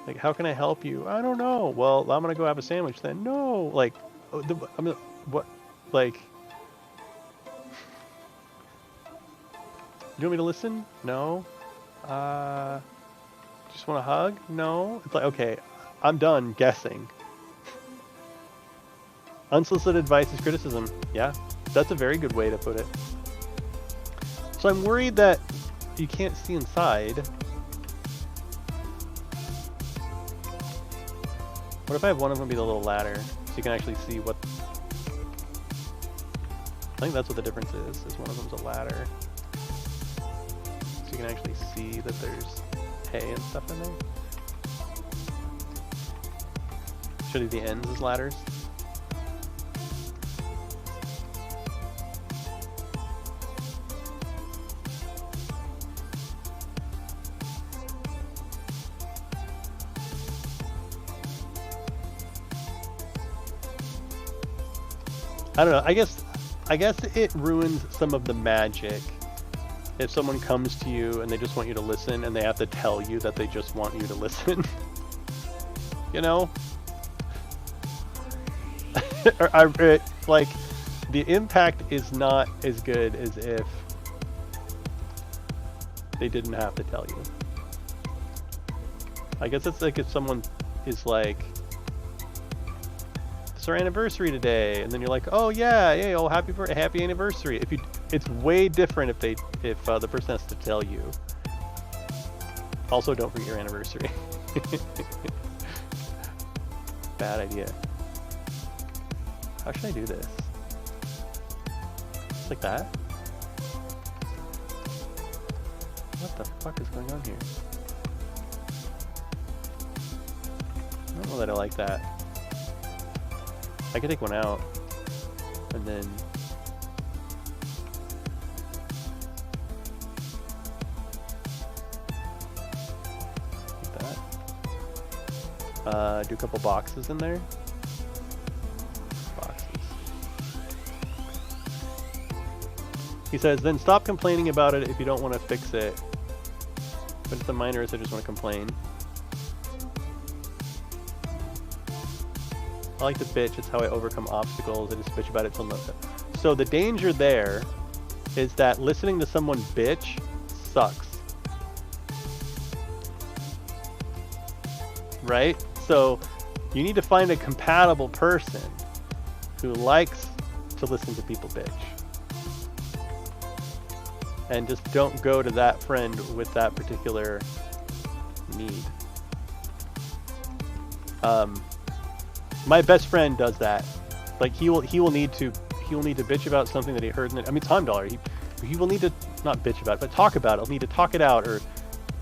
Like, how can I help you? I don't know. Well, I'm gonna go have a sandwich then. No, like, what, like, you want me to listen? No. Just want a hug? No. It's like, okay, I'm done guessing. Unsolicited advice is criticism. Yeah, that's a very good way to put it. So I'm worried that you can't see inside. What if I have one of them be the little ladder, so you can actually see what... I think that's what the difference is one of them's a ladder. So you can actually see that there's hay and stuff in there. Should I do the ends as ladders? I don't know. I guess it ruins some of the magic if someone comes to you and they just want you to listen and they have to tell you that they just want you to listen. You know? Like, the impact is not as good as if they didn't have to tell you. I guess it's like if someone is like, it's our anniversary today, and then you're like, oh yeah, oh happy anniversary. It's way different if the person has to tell you. Also, don't forget your anniversary. Bad idea. How should I do this? Just like that? What the fuck is going on here? I don't know that I like that. I could take one out, and then... like that. Do a couple boxes in there. He says, then stop complaining about it if you don't want to fix it. But it's a minor, so I just want to complain. I like to bitch. It's how I overcome obstacles. I just bitch about it till nothing. So the danger there is that listening to someone bitch sucks. Right? So you need to find a compatible person who likes to listen to people bitch. And just don't go to that friend with that particular need. My best friend does that. Like he will need to bitch about something that he heard. I mean, Time Dollar. He will need to not bitch about it, but talk about it. He'll need to talk it out, or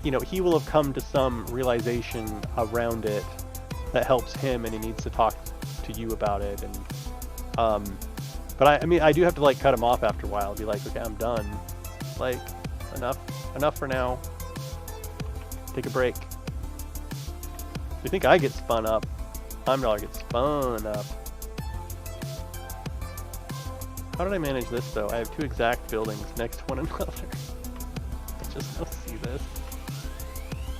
he will have come to some realization around it that helps him, and he needs to talk to you about it. And but I mean, I do have to like cut him off after a while. I'll be like, okay, I'm done. Like, enough for now. Take a break. You think I get spun up? Time Dollar gets spun up. How did I manage this though? I have two exact buildings next to one another. I just don't see this.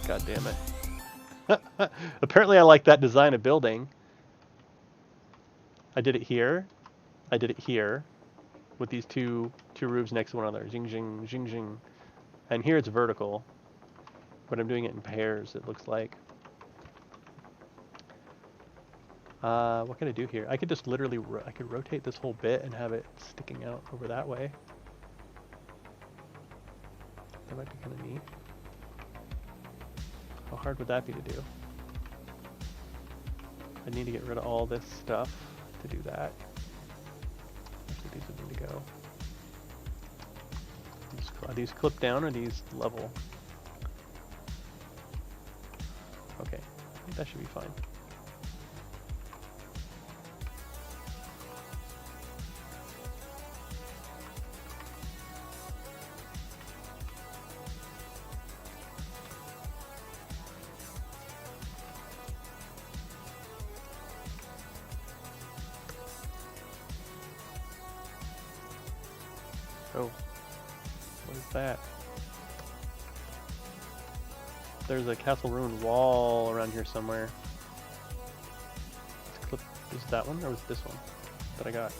God damn it. Apparently I like that design of building. I did it here. I did it here. With these two roofs next to one another. Zing, zing, zing, zing. And here it's vertical. But I'm doing it in pairs, it looks like. What can I do here? I could just literally, I could rotate this whole bit and have it sticking out over that way. That might be kind of neat. How hard would that be to do? I need to get rid of all this stuff to do that. Actually, these would need to go. Are these clipped down or are these level? Okay, I think that should be fine. Oh, what is that? There's a castle ruin wall around here somewhere. Let's clip. Is that one or was it this one that I got?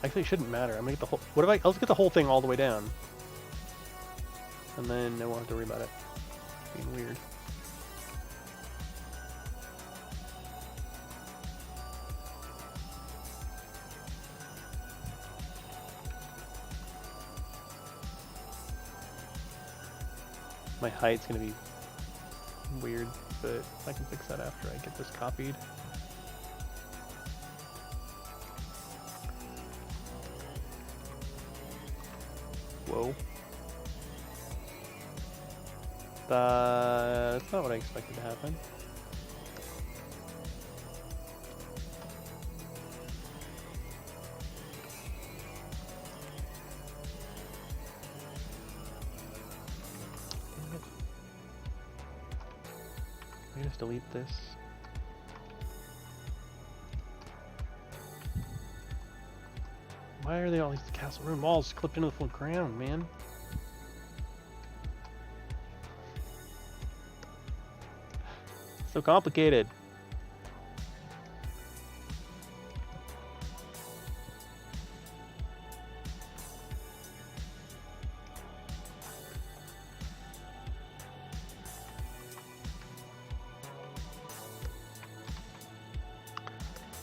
Actually, it shouldn't matter. I'm gonna get the whole. What if I'll just get the whole thing all the way down, and then I won't have to worry about it being weird. My height's gonna be weird, but I can fix that after I get this copied. Whoa. That's not what I expected to happen. Just delete this. Why are they all these castle room walls clipped into the full ground, man? So complicated.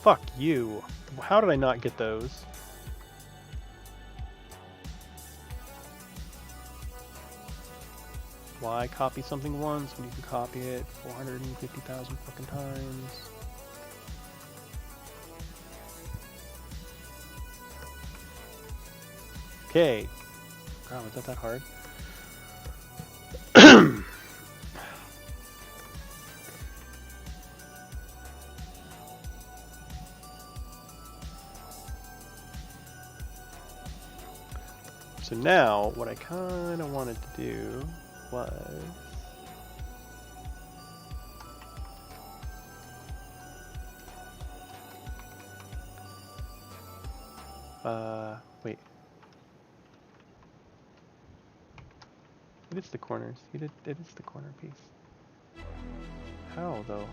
Fuck you. How did I not get those? Why copy something once when you can copy it 450,000 fucking times? Okay. God, was that hard? So now, what I kind of wanted to do was... wait. is the corners. It is the corner piece. How though?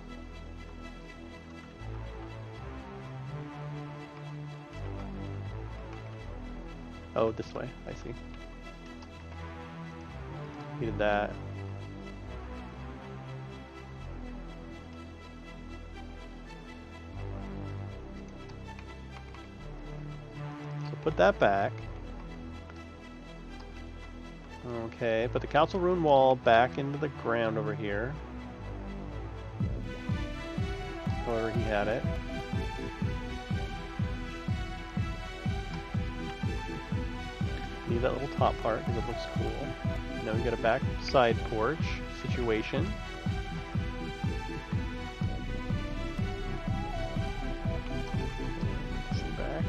Oh, this way. I see. He did that. So put that back. Okay, put the council room wall back into the ground over here. However he had it. Leave that little top part because it looks cool. Now we got a back side porch situation. This back.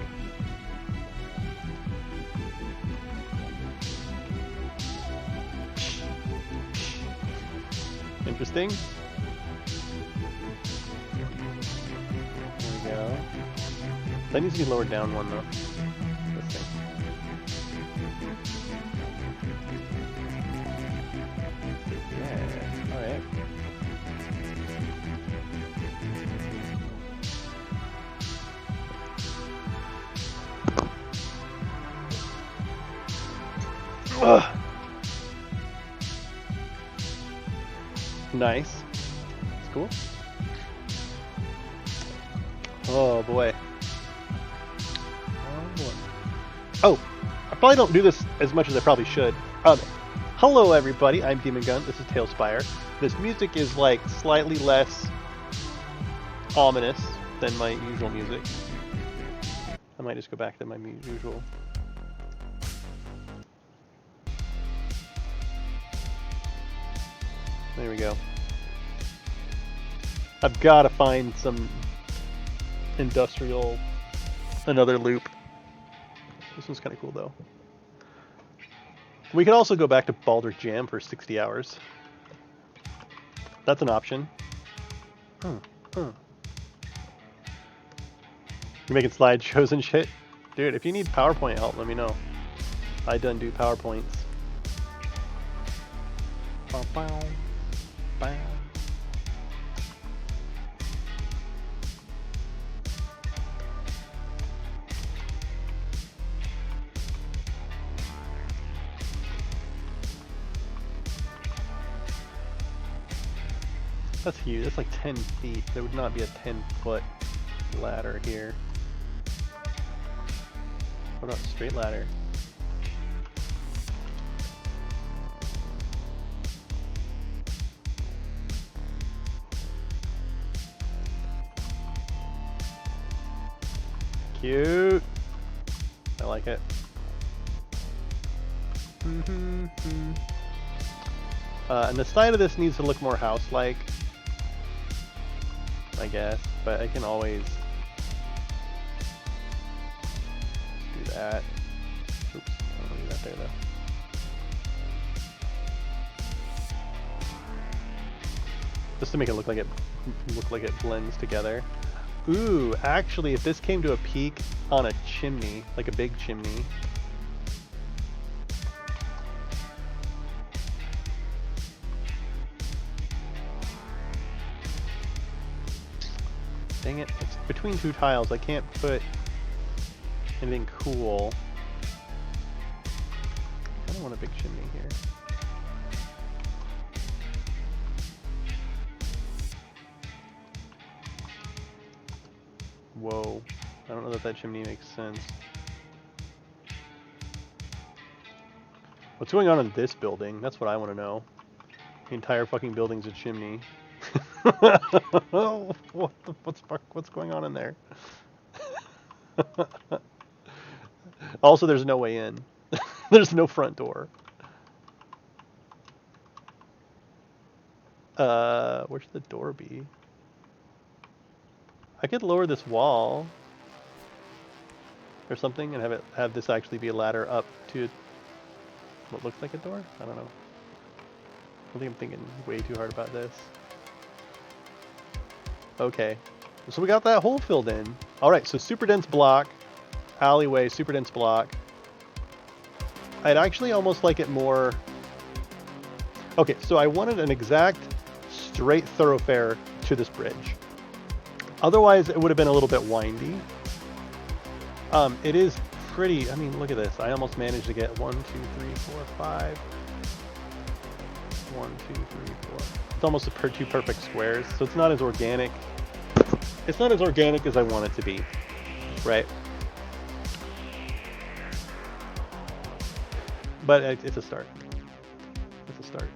Interesting. There we go. That needs to be lowered down one though. This thing. Yeah, alright. Ugh. Nice. It's cool. Oh boy. Oh boy. Oh, I probably don't do this as much as I probably should. Hello everybody, I'm Demon Gun, this is TaleSpire. This music is like slightly less ominous than my usual music. I might just go back to my usual. There we go. I've got to find some industrial, another loop. This one's kind of cool though. We could also go back to Baldur's Jam for 60 hours. That's an option. You're making slideshows and shit? Dude, if you need PowerPoint help, let me know. I done do PowerPoints. Bow, bow, bow. That's huge. That's like 10 feet. There would not be a 10-foot ladder here. What about a straight ladder? Cute. I like it. And the side of this needs to look more house-like, I guess, but I can always do that. Oops, I don't leave that there though. Just to make it look like it blends together. Ooh, actually, if this came to a peak on a chimney, like a big chimney. Dang it, it's between two tiles. I can't put anything cool. I don't want a big chimney here. Whoa, I don't know that chimney makes sense. What's going on in this building? That's what I want to know. The entire fucking building's a chimney. What's going on in there? Also, there's no way in. There's no front door. Where should the door be? I could lower this wall or something and have this actually be a ladder up to what looks like a door? I don't know. I think I'm thinking way too hard about this. Okay, so we got that hole filled in. All right, so super dense block, alleyway, super dense block. I'd actually almost like it more Okay, so I wanted an exact straight thoroughfare to this bridge. Otherwise, it would have been a little bit windy. It is pretty, I mean, look at this. I almost managed to get 1, 2, 3, 4, 5. 1, 2, 3, 4. It's almost two perfect squares, so it's not as organic. It's not as organic as I want it to be, right? But it's a start. It's a start.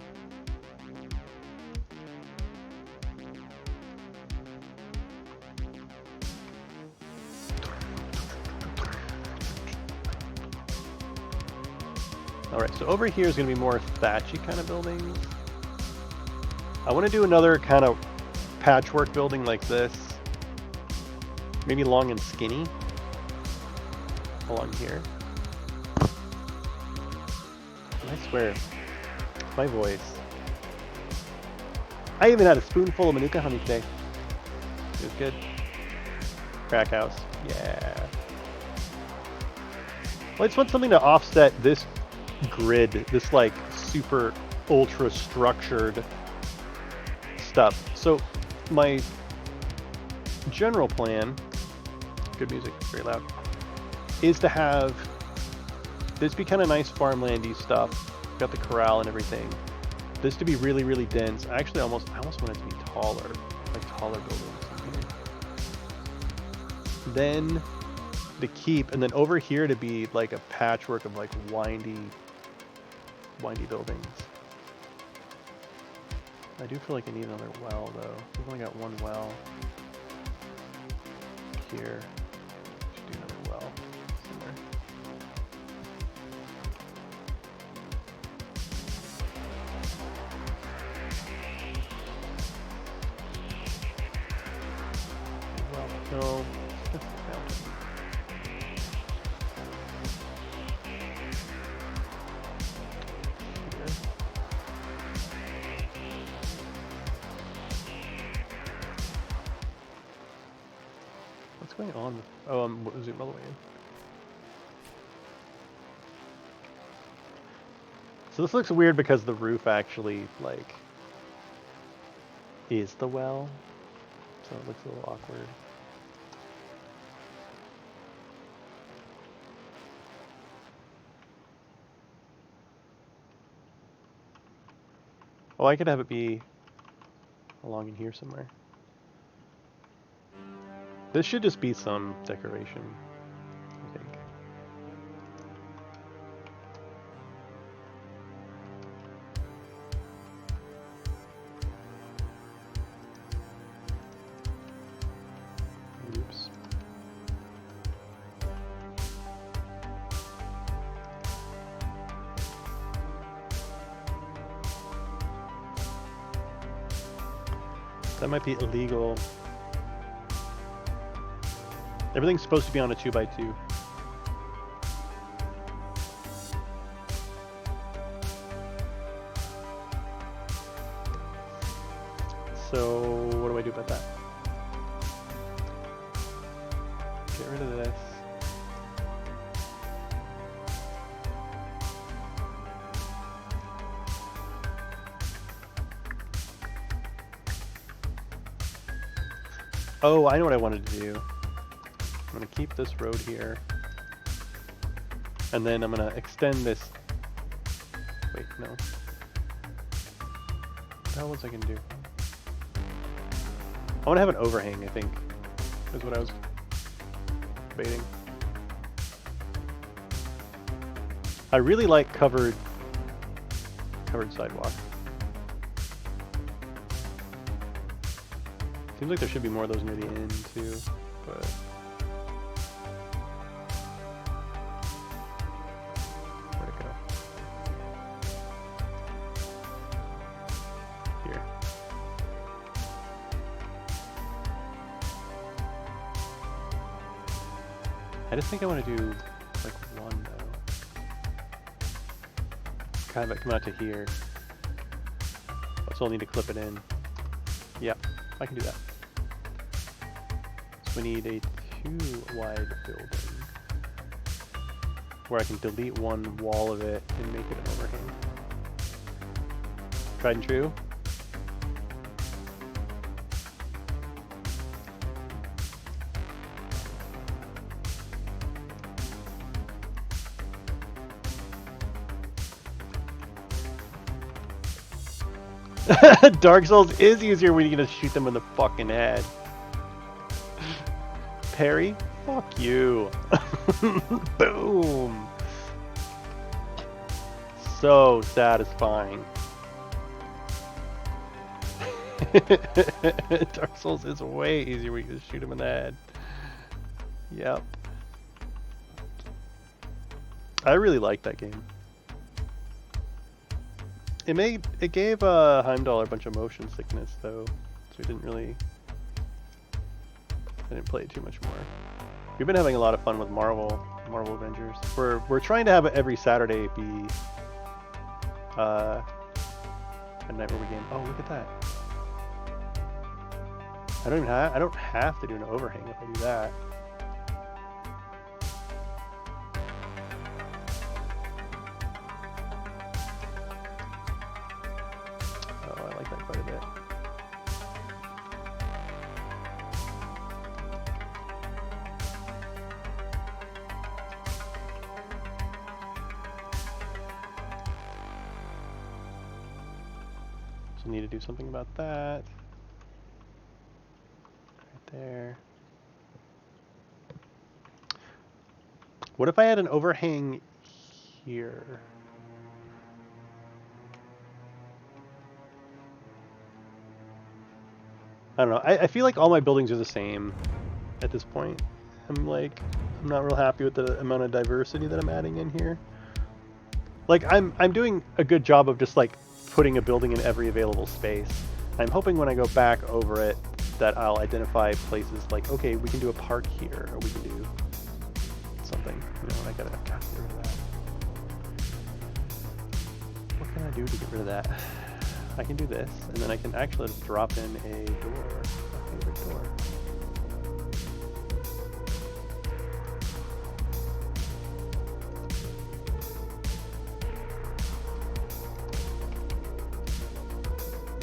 All right, so over here is going to be more thatchy kind of buildings. I want to do another kind of patchwork building like this. Maybe long and skinny along here. I swear, my voice. I even had a spoonful of Manuka honey today. It was good. Crack house, yeah. Well, I just want something to offset this grid, this like super ultra structured stuff. So my general plan, good music, very loud, is to have this be kind of nice farmlandy stuff. Got the corral and everything. This to be really, really dense. I almost want it to be taller, like taller buildings. Then the keep, and then over here to be like a patchwork of like windy buildings. I do feel like I need another well though. We've only got one well here. Should do another well somewhere. Well, no. What's going on? Oh, zoom all the way in. So this looks weird because the roof actually, like, is the well. So it looks a little awkward. Oh, I could have it be along in here somewhere. This should just be some decoration, I think. Oops. That might be illegal. Everything's supposed to be on a 2x2. So what do I do about that? Get rid of this. Oh, I know what I wanted to do. I'm going to keep this road here, and then I'm going to extend this. Wait, no. What the hell was I going to do? I want to have an overhang, I think, is what I was debating. I really like covered sidewalk. Seems like there should be more of those near the end too, but. I just think I want to do like one though. Kind of come out to here. So I'll need to clip it in. Yeah, I can do that. So we need a 2-wide building where I can delete one wall of it and make it an overhang. Tried and true. Dark Souls is easier when you can just shoot them in the fucking head. Parry? Fuck you. Boom. So satisfying. Dark Souls is way easier when you just shoot him in the head. Yep. I really like that game. It gave Heimdall a bunch of motion sickness though, so we didn't play it too much more. We've been having a lot of fun with Marvel Avengers. We're trying to have it every Saturday be a night where we game. Oh, look at that! I don't have to do an overhang if I do that. Oh, I like that quite a bit. So need to do something about that. There. What if I had an overhang here? I don't know. I feel like all my buildings are the same at this point. I'm not real happy with the amount of diversity that I'm adding in here. Like I'm doing a good job of just like putting a building in every available space. I'm hoping when I go back over it that I'll identify places like, okay, we can do a park here, or we can do something. You know, I gotta get rid of that. What can I do to get rid of that? I can do this, and then I can actually just drop in a door, my favorite door.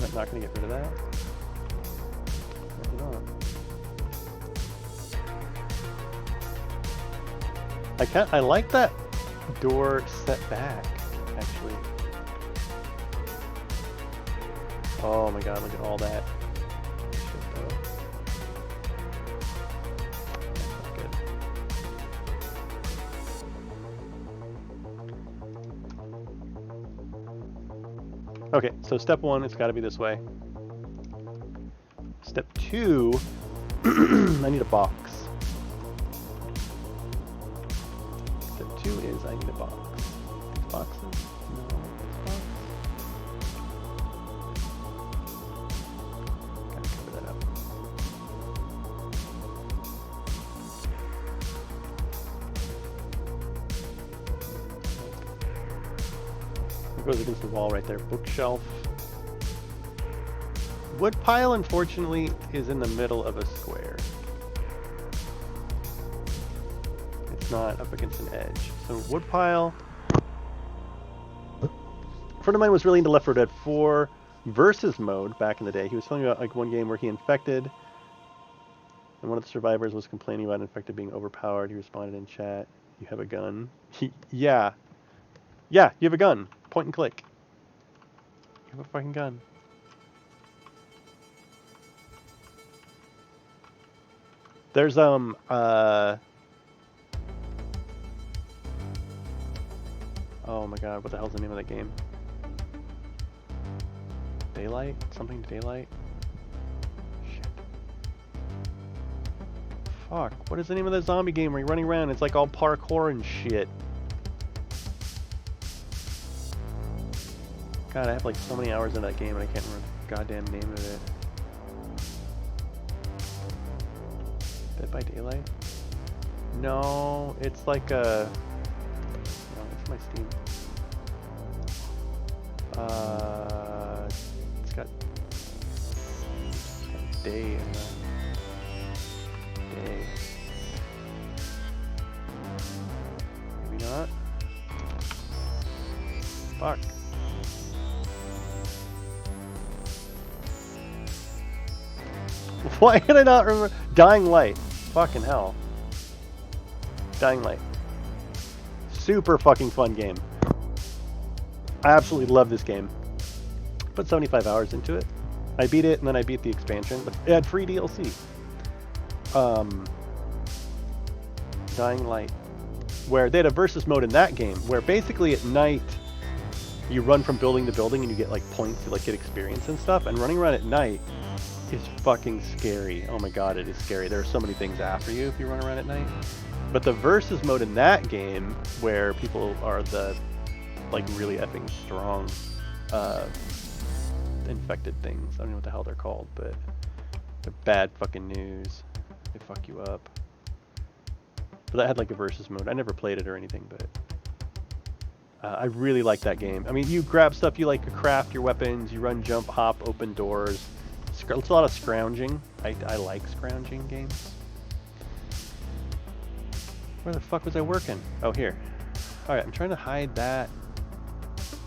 I'm not gonna get rid of that. I like that door set back, actually. Oh my god, look at all that shit though. That's good. Okay, so step one, it's gotta be this way. Step two, I need a box. Step two is I need a box. These boxes? No, this box. Gotta cover that up. It goes against the wall right there. Bookshelf. Wood pile, unfortunately, is in the middle of a square. It's not up against an edge. So wood pile. A friend of mine was really into Left 4 Dead 4 versus mode back in the day. He was telling me about like one game where he infected, and one of the survivors was complaining about infected being overpowered. He responded in chat, "You have a gun?" Yeah, you have a gun. Point and click. You have a fucking gun. There's oh my god, what the hell's the name of that game? Daylight? Something Daylight? Shit. Fuck, what is the name of that zombie game where you're running around? It's like all parkour and shit. God, I have like so many hours in that game and I can't remember the goddamn name of it. Dead by Daylight? No, it's like a... No, it's my Steam. It's got day in the... Day. Maybe not? Why can I not remember? Dying Light. Fucking hell. Dying Light. Super fucking fun game. I absolutely love this game. Put 75 hours into it. I beat it, and then I beat the expansion. But it had free DLC. Dying Light. Where they had a versus mode in that game, where basically at night you run from building to building and you get like points to like get experience and stuff. And running around at night is fucking scary. Oh my god, it is scary. There are so many things after you if you run around at night. But the versus mode in that game, where people are the like really effing strong infected things. I don't know what the hell they're called, but they're bad fucking news. They fuck you up. But that had like a versus mode. I never played it or anything, but I really like that game. I mean, you grab stuff, you like to craft your weapons, you run, jump, hop, open doors. It's a lot of scrounging. I like scrounging games. Where the fuck was I working? Oh, here. Alright, I'm trying to hide that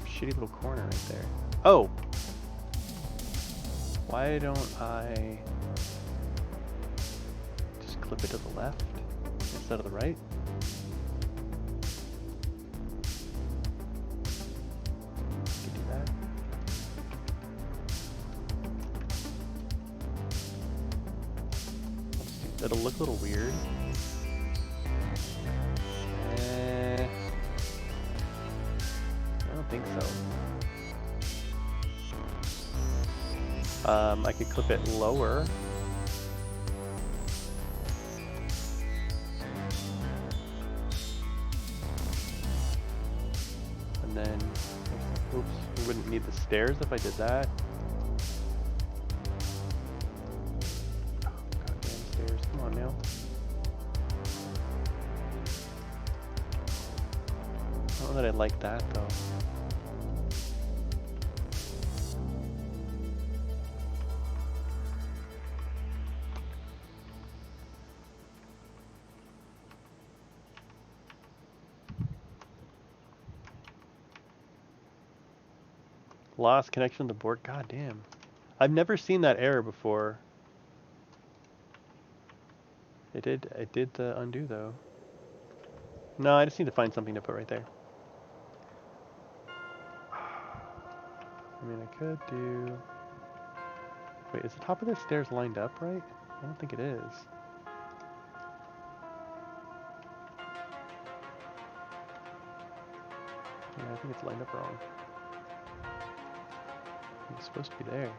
shitty little corner right there. Oh! Why don't I just clip it to the left instead of the right? Can do that. That'll look a little weird. I don't think so. I could clip it lower. And then, oops, we wouldn't need the stairs if I did that. Oh, goddamn stairs, come on now. I don't know that I like that though. Lost connection to the board. God damn. I've never seen that error before. It did the undo though. No, I just need to find something to put right there. I mean, I could do... Wait, is the top of the stairs lined up right? I don't think it is. Yeah, I think it's lined up wrong. It's supposed to be there.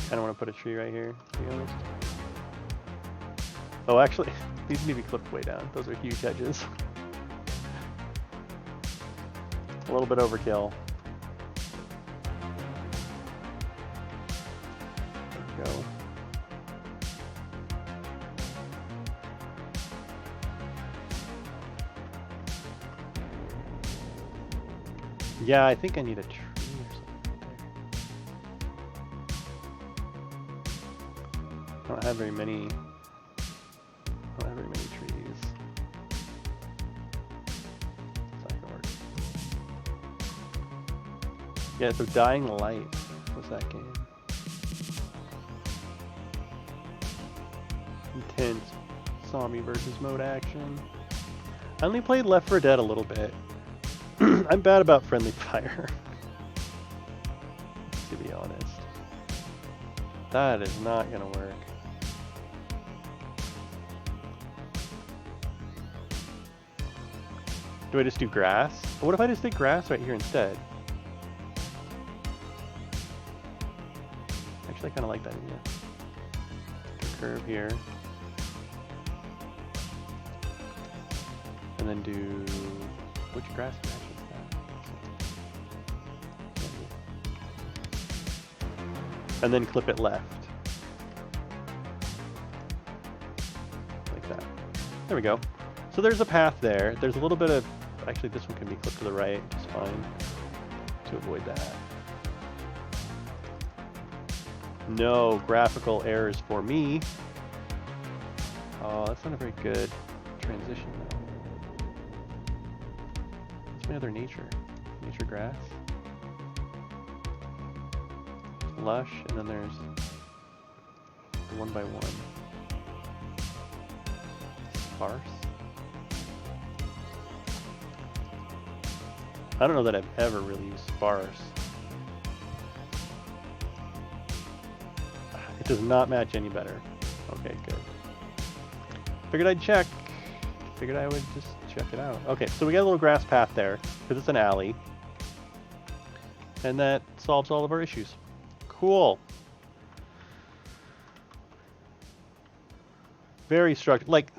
I don't want to put a tree right here, to be honest. Oh, actually, these need to be clipped way down. Those are huge edges. A little bit overkill. There we go. Yeah, I think I need a tree. I don't have very many trees. It's not gonna work. Yeah, so Dying Light was that game. Intense zombie versus mode action. I only played Left 4 Dead a little bit. I'm bad about friendly fire. To be honest. That is not gonna work. Do I just do grass? What if I just did grass right here instead? Actually, I kind of like that idea. Curve here. And then do... Which grass patch is and then clip it left. Like that. There we go. So there's a path there. There's a little bit of... Actually, this one can be clipped to the right. It's fine to avoid that. No graphical errors for me. Oh, that's not a very good transition, though. What's my other nature? Nature grass. Lush, and then there's one by one. Sparse. I don't know that I've ever really used sparse. It does not match any better. Okay, good. Figured I'd check. Figured I would just check it out. Okay, so we got a little grass path there, because it's an alley. And that solves all of our issues. Cool. Very structured. Like,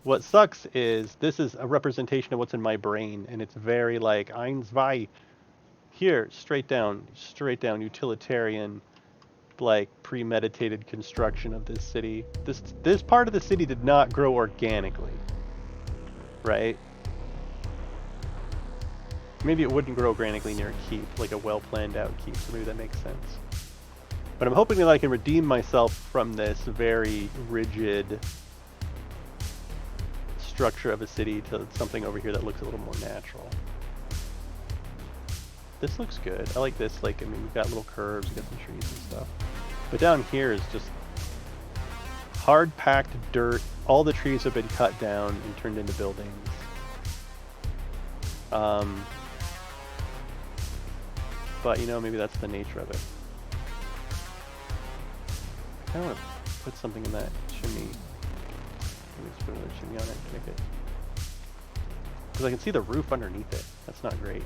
what sucks is this is a representation of what's in my brain, and it's very like, eins, zwei. Here, straight down, utilitarian, like premeditated construction of this city. This part of the city did not grow organically, right? Maybe it wouldn't grow organically near a keep, like a well planned out keep, so maybe that makes sense. But I'm hoping that I can redeem myself from this very rigid structure of a city to something over here that looks a little more natural. This looks good. I like this. Like, I mean, we've got little curves, we've got some trees and stuff. But down here is just hard packed dirt. All the trees have been cut down and turned into buildings. But, you know, maybe that's the nature of it. I kind of want to put something in that chimney. Let me just put another chimney on it and kick it. Because I can see the roof underneath it. That's not great.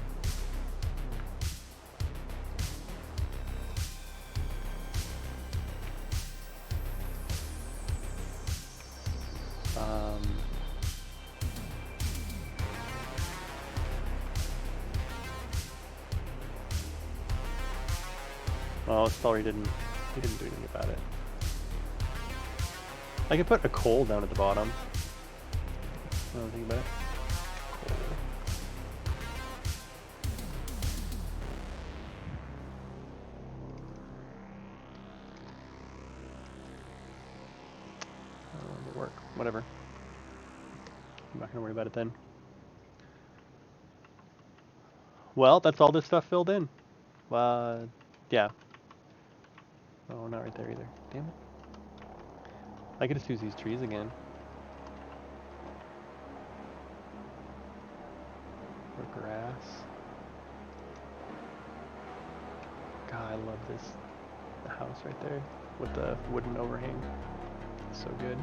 Oh, Istallri didn't do anything about it. I could put a coal down at the bottom. I don't think about it. Coal. It'll work. Whatever. I'm not gonna worry about it then. Well, that's all this stuff filled in. Yeah. Oh, not right there either. Damn it. I could just use these trees again. Or grass. God, I love this. The house right there with the wooden overhang. It's so good.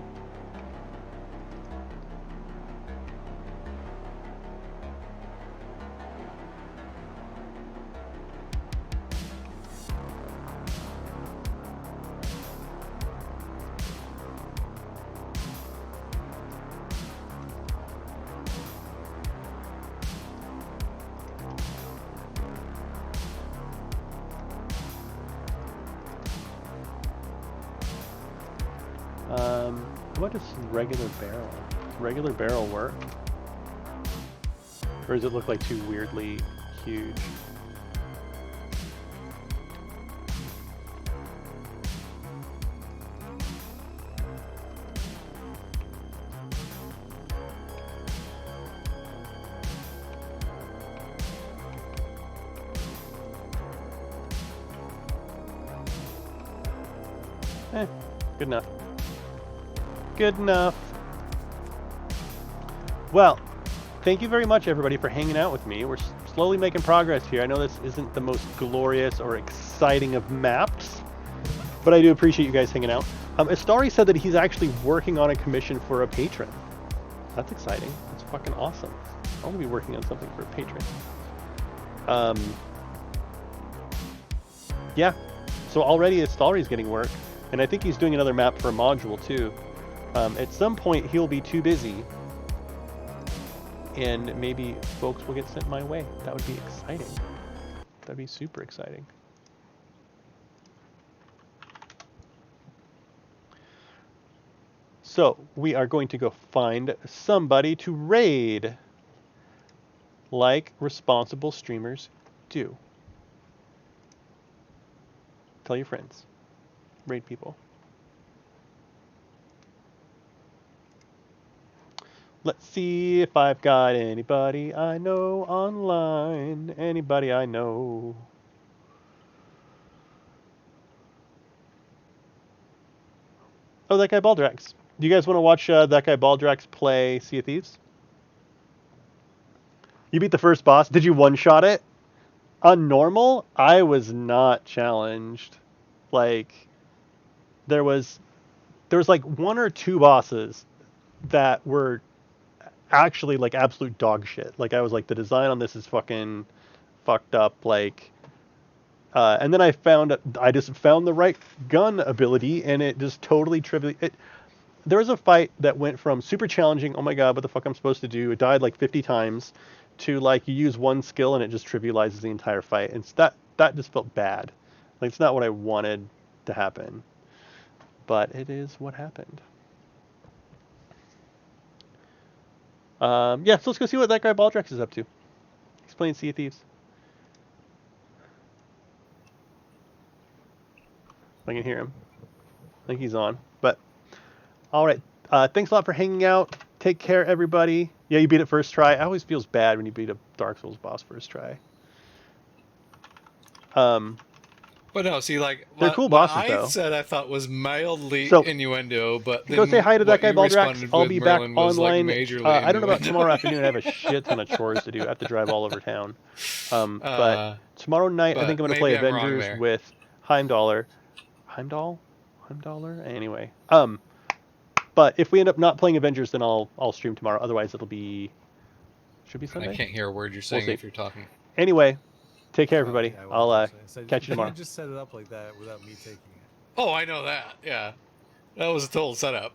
What is regular barrel? Does regular barrel work? Or does it look like too weirdly huge? Good enough. Good enough. Well, thank you very much, everybody, for hanging out with me. We're slowly making progress here. I know this isn't the most glorious or exciting of maps, but I do appreciate you guys hanging out. Istallri said that he's actually working on a commission for a patron. That's exciting. That's fucking awesome. I want to be working on something for a patron. Yeah. So already Istallri's getting work, and I think he's doing another map for a module too. At some point, he'll be too busy, and maybe folks will get sent my way. That would be exciting. That'd be super exciting. So we are going to go find somebody to raid, like responsible streamers do. Tell your friends. Raid people. Let's see if I've got anybody I know online. Anybody I know. Oh, that guy Baldrax. Do you guys want to watch that guy Baldrax play Sea of Thieves? You beat the first boss. Did you one-shot it? On normal, I was not challenged. Like, there was like 1 or 2 bosses that were actually like absolute dog shit. Like, I was like, the design on this is fucking fucked up. Like, and then I just found the right gun ability, and it just totally trivial. There was a fight that went from super challenging, oh my god, what the fuck I'm supposed to do? It died like 50 times, to like you use one skill and it just trivializes the entire fight. And that just felt bad. Like, it's not what I wanted to happen, but it is what happened. Yeah, so let's go see what that guy Baldrax is up to. He's playing Sea of Thieves. I can hear him. I think he's on. But all right, thanks a lot for hanging out. Take care, everybody. Yeah, you beat it first try. It always feels bad when you beat a Dark Souls boss first try. But no, see, like they're cool bosses, I though. said I thought was mildly So, innuendo, but then go say hi to that guy Baldrax. I'll be back online. Like I don't know about tomorrow afternoon. I have a shit ton of chores to do. I have to drive all over town. But tomorrow night, I think I'm going to play Avengers with Heimdallr. Heimdallr? Anyway. But if we end up not playing Avengers, then I'll stream tomorrow. Otherwise, it'll be... Should be Sunday? I can't hear a word you're saying if you're talking. Anyway, take care, everybody. Yeah, I'll catch you tomorrow. You just set it up like that without me taking it. Oh, I know that. Yeah. That was a total setup.